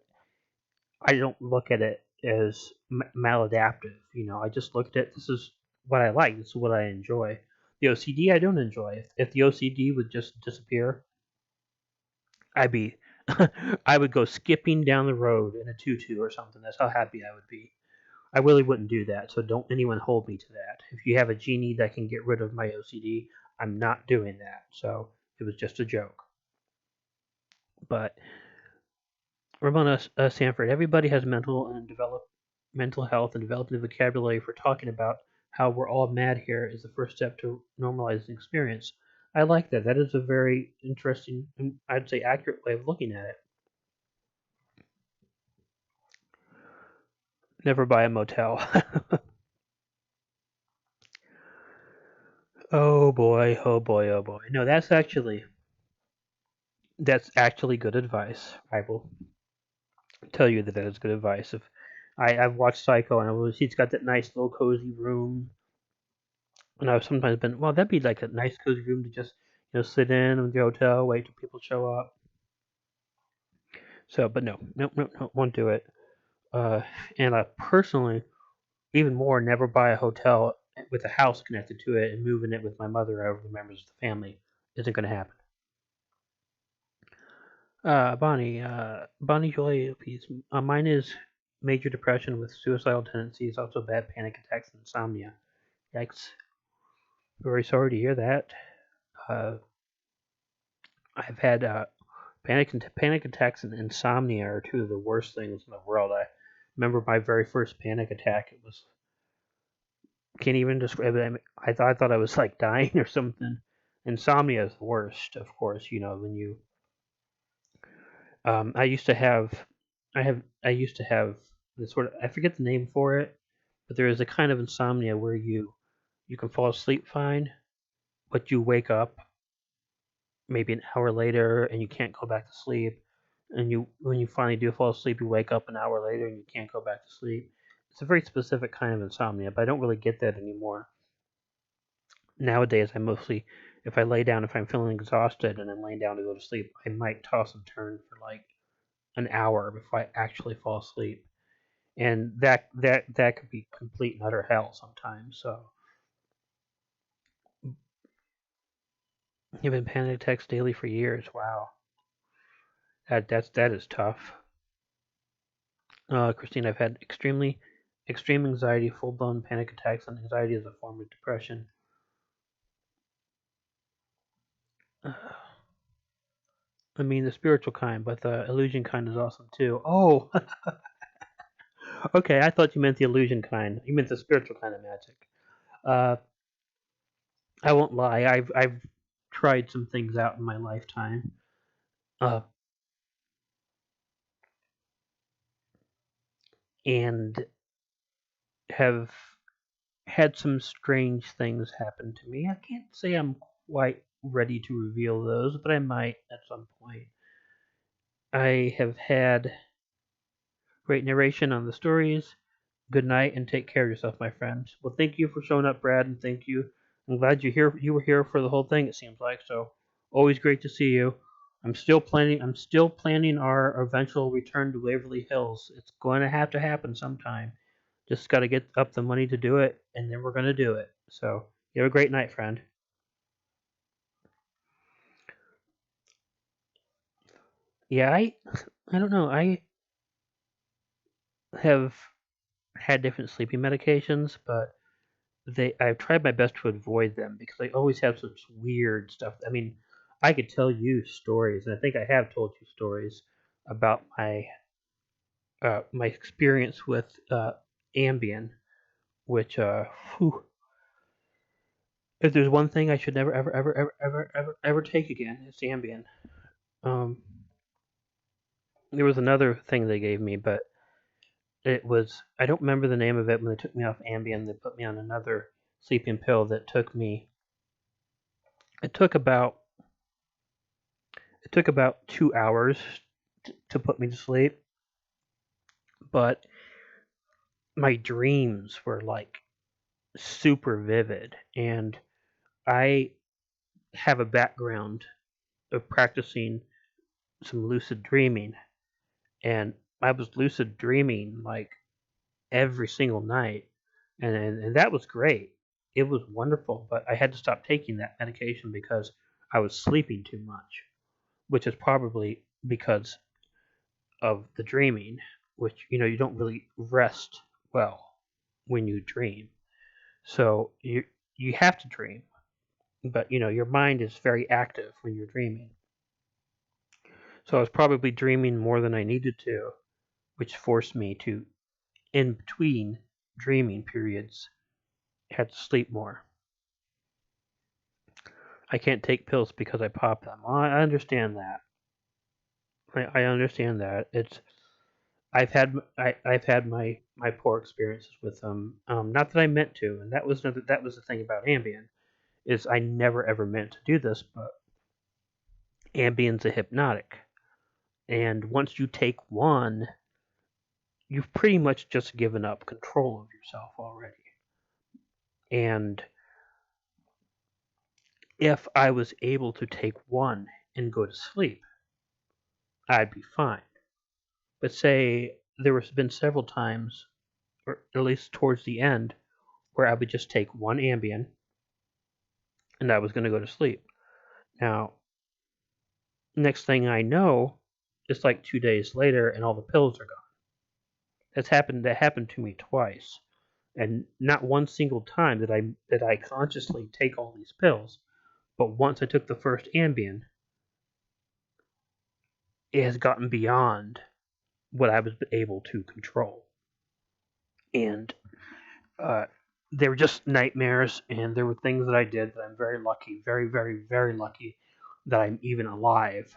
I don't look at it as maladaptive. I just look at it. This is what I like. This is what I enjoy. The OCD I don't enjoy. If the OCD would just disappear, I'd be I would go skipping down the road in a tutu or something. That's how happy I would be. I really wouldn't do that. So don't anyone hold me to that. If you have a genie that can get rid of my OCD, I'm not doing that. So it was just a joke. But Ramona Sanford, everybody has mental health and developing the vocabulary for talking about how we're all mad here is the first step to normalizing experience. I like that. That is a very interesting and I'd say accurate way of looking at it. Never buy a motel. Oh boy, oh boy, oh boy. No, that's actually good advice. I will tell you that is good advice. If I've watched Psycho and he's got that nice little cozy room, and I've sometimes been, well, that'd be like a nice cozy room to just sit in the hotel, wait till people show up. So, but no, no, won't do it. And I personally, even more, never buy a hotel with a house connected to it and moving it with my mother or the members of the family. Isn't going to happen. Bonnie Joy, please. Mine is major depression with suicidal tendencies, also bad panic attacks and insomnia. Yikes. Very sorry to hear that. Uh, I've had panic attacks and insomnia are two of the worst things in the world. I remember my very first panic attack. It was can't even describe it. I thought I was like dying or something. Insomnia is the worst, of course. When you I used to have I used to have this sort of I forget the name for it, but there is a kind of insomnia where you can fall asleep fine, but you wake up maybe an hour later and you can't go back to sleep. And when you finally do fall asleep, you wake up an hour later and you can't go back to sleep. It's a very specific kind of insomnia, but I don't really get that anymore. Nowadays, I mostly, if I lay down, if I'm feeling exhausted and I'm laying down to go to sleep, I might toss and turn for like an hour before I actually fall asleep, and that could be complete and utter hell sometimes. So, you've been panic attacks daily for years. Wow, that is tough. Christine, I've had extreme anxiety, full blown panic attacks, and anxiety is a form of depression. I mean, the spiritual kind, but the illusion kind is awesome too. Oh, okay. I thought you meant the illusion kind. You meant the spiritual kind of magic. Uh, I won't lie. tried some things out in my lifetime. And have had some strange things happen to me. I can't say I'm quite ready to reveal those, but I might at some point. I have had great narration on the stories. Good night and take care of yourself, my friend. Well, thank you for showing up, Brad, and thank you. I'm glad you were here for the whole thing. It seems like so. Always great to see you. I'm still planning our eventual return to Waverly Hills. It's going to have to happen sometime. Just got to get up the money to do it, and then we're going to do it. So you have a great night, friend. Yeah, I don't know. I have had different sleeping medications, but I've tried my best to avoid them because they always have such weird stuff. I mean, I could tell you stories, and I think I have told you stories about my experience with Ambien, which whew, if there's one thing I should never ever take again, it's Ambien. Um, there was another thing they gave me, but it was I don't remember the name of it. When they took me off Ambien, they put me on another sleeping pill that took me. It took about 2 hours to put me to sleep, but my dreams were like super vivid, and I have a background of practicing some lucid dreaming, and I was lucid dreaming like every single night, and that was great. It was wonderful, but I had to stop taking that medication because I was sleeping too much, which is probably because of the dreaming, which you don't really rest well when you dream. So you have to dream, but your mind is very active when you're dreaming. So I was probably dreaming more than I needed to, which forced me to, in between dreaming periods, had to sleep more. I can't take pills because I pop them. I understand that. I understand that. I've had my poor experiences with them. Not that I meant to, and that was the thing about Ambien is I never ever meant to do this, but Ambien's a hypnotic, and once you take one, you've pretty much just given up control of yourself already. And if I was able to take one and go to sleep, I'd be fine. But say there has been several times, or at least towards the end, where I would just take one Ambien and I was going to go to sleep. Now, next thing I know, it's like 2 days later and all the pills are gone. That happened to me twice. And not one single time did I consciously take all these pills. But once I took the first Ambien, it has gotten beyond what I was able to control. And uh, they were just nightmares, and there were things that I did that I'm very lucky, very, very, very lucky that I'm even alive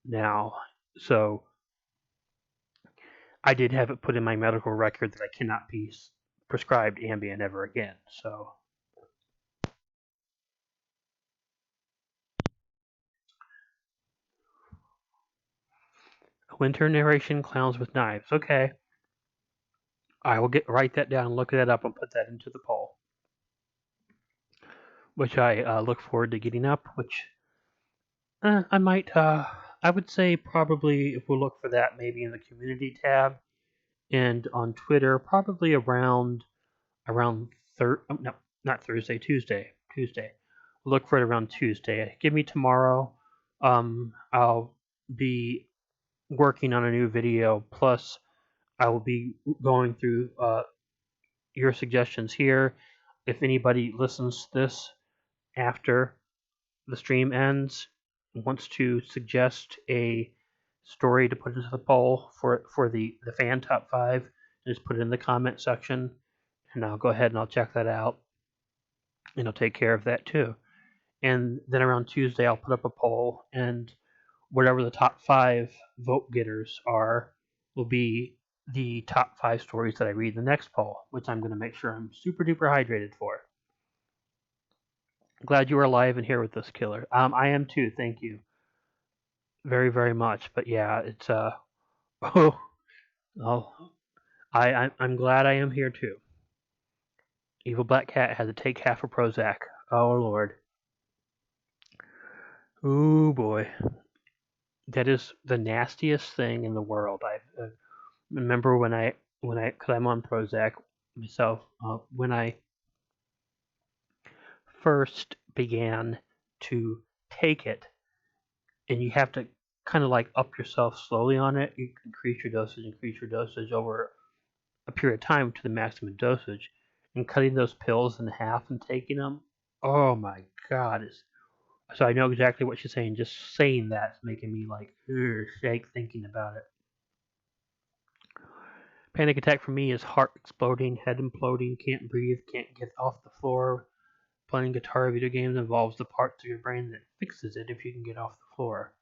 now. So I did have it put in my medical record that I cannot be prescribed Ambien ever again. So winter narration clowns with knives. Okay. I will write that down, look that up, and put that into the poll, which I look forward to getting up. Which I might. I would say probably if we look for that, maybe in the community tab and on Twitter, probably around no, not Thursday, Tuesday. Look for it around Tuesday. Give me tomorrow. I'll be working on a new video. Plus, I will be going through your suggestions here. If anybody listens to this after the stream ends and wants to suggest a story to put into the poll for the fan top 5, just put it in the comment section, and I'll go ahead and I'll check that out, and I'll take care of that too. and then around Tuesday I'll put up a poll, and whatever the top 5 vote getters are will be the top 5 stories that I read in the next poll, which I'm going to make sure I'm super duper hydrated for. Glad you are alive and here with us, Killer. I am too. Thank you very, very much. But yeah, it's oh, I'm glad I am here too. Evil Black Cat had to take half a Prozac. Oh Lord. Oh boy, that is the nastiest thing in the world. I remember because I'm on Prozac myself. When I first began to take it, and you have to kind of like up yourself slowly on it. You increase your dosage over a period of time to the maximum dosage, and cutting those pills in half and taking them. Oh my God! So I know exactly what she's saying. Just saying that's making me like shake thinking about it. Panic attack for me is heart exploding, head imploding, can't breathe, can't get off the floor. Playing guitar or video games involves the parts of your brain that fixes it if you can get off the floor.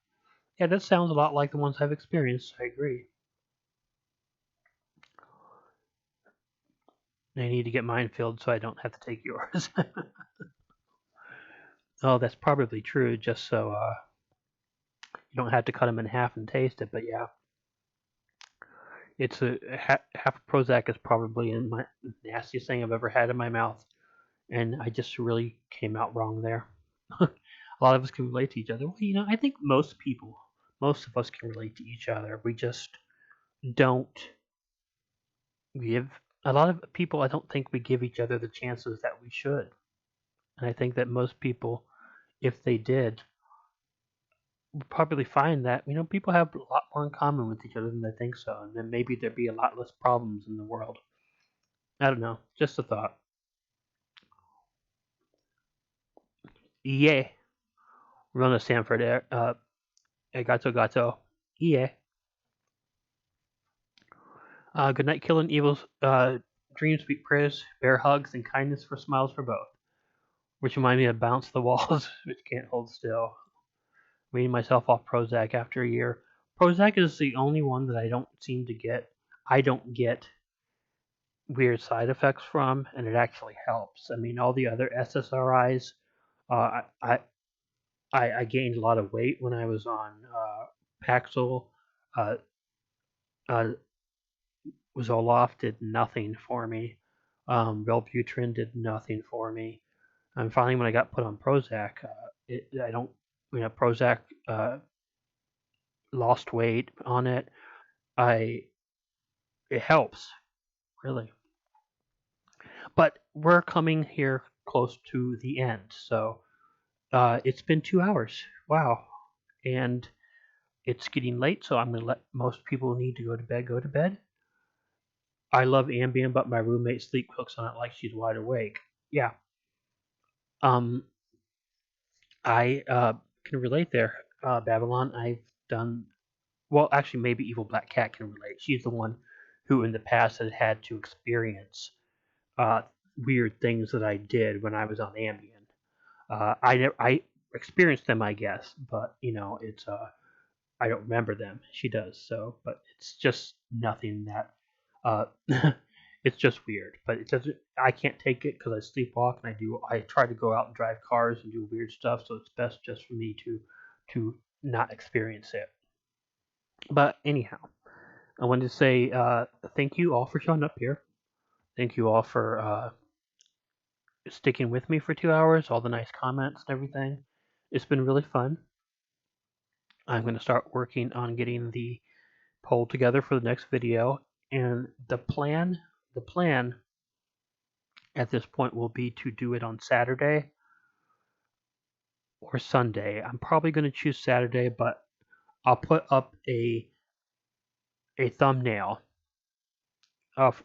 Yeah, that sounds a lot like the ones I've experienced. I agree. I need to get mine filled so I don't have to take yours. Oh, that's probably true, just so you don't have to cut them in half and taste it. But yeah, it's half a Prozac is probably the nastiest thing I've ever had in my mouth, and I just really came out wrong there. A lot of us can relate to each other. Well, I think most of us can relate to each other. We just don't give. A lot of people, I don't think we give each other the chances that we should. And I think that most people, if they did, would probably find that people have a lot more in common with each other than they think so, and then maybe there'd be a lot less problems in the world. I don't know, just a thought. Yeah, Rona Sanford, gato gato, yeah. Good night, killing evils. Dreams, sweet prayers, bear hugs, and kindness for smiles for both. Which remind me of bounce the walls, which can't hold still. Weaning myself off Prozac after a year. Prozac is the only one that I don't seem to get. I don't get weird side effects from, and it actually helps. I mean, all the other SSRIs, uh, I, I gained a lot of weight when I was on Paxil. Uh, uh, Zoloft did nothing for me. Wellbutrin did nothing for me. And finally, when I got put on Prozac, Prozac lost weight on it. It helps really, but we're coming here close to the end. So it's been 2 hours. Wow, and it's getting late, so I'm gonna let most people who need to go to bed. I love Ambien, but my roommate sleep cooks on it like she's wide awake. Yeah. Um, I can relate there, Babylon. I've done well. Actually, maybe Evil Black Cat can relate. She's the one who, in the past, has had to experience uh, weird things that I did when I was on Ambien. I experienced them, I guess, but it's I don't remember them. She does, so but it's just nothing that uh, it's just weird. But it doesn't. I can't take it because I sleepwalk and I try to go out and drive cars and do weird stuff. So it's best just for me to not experience it. But anyhow, I wanted to say thank you all for showing up here. Thank you all for sticking with me for 2 hours. All the nice comments and everything. It's been really fun. I'm going to start working on getting the poll together for the next video, and the plan at this point will be to do it on Saturday or Sunday. I'm probably going to choose Saturday, but I'll put up a thumbnail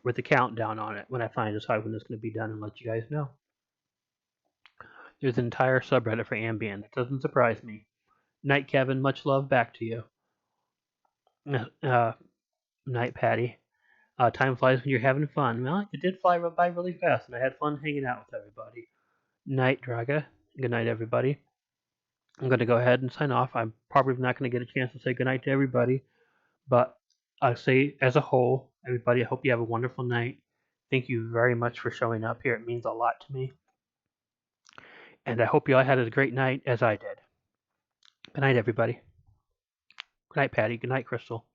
with the countdown on it when I decide when it's going to be done and let you guys know. There's an entire subreddit for Ambien. That doesn't surprise me. Night, Kevin. Much love back to you. Night, Patty. Time flies when you're having fun. Well, it did fly by really fast, and I had fun hanging out with everybody. Night, Draga. Good night, everybody. I'm going to go ahead and sign off. I'm probably not going to get a chance to say good night to everybody, but I say as a whole, everybody, I hope you have a wonderful night. Thank you very much for showing up here. It means a lot to me. And I hope you all had a great night as I did. Good night, everybody. Good night, Patty. Good night, Crystal.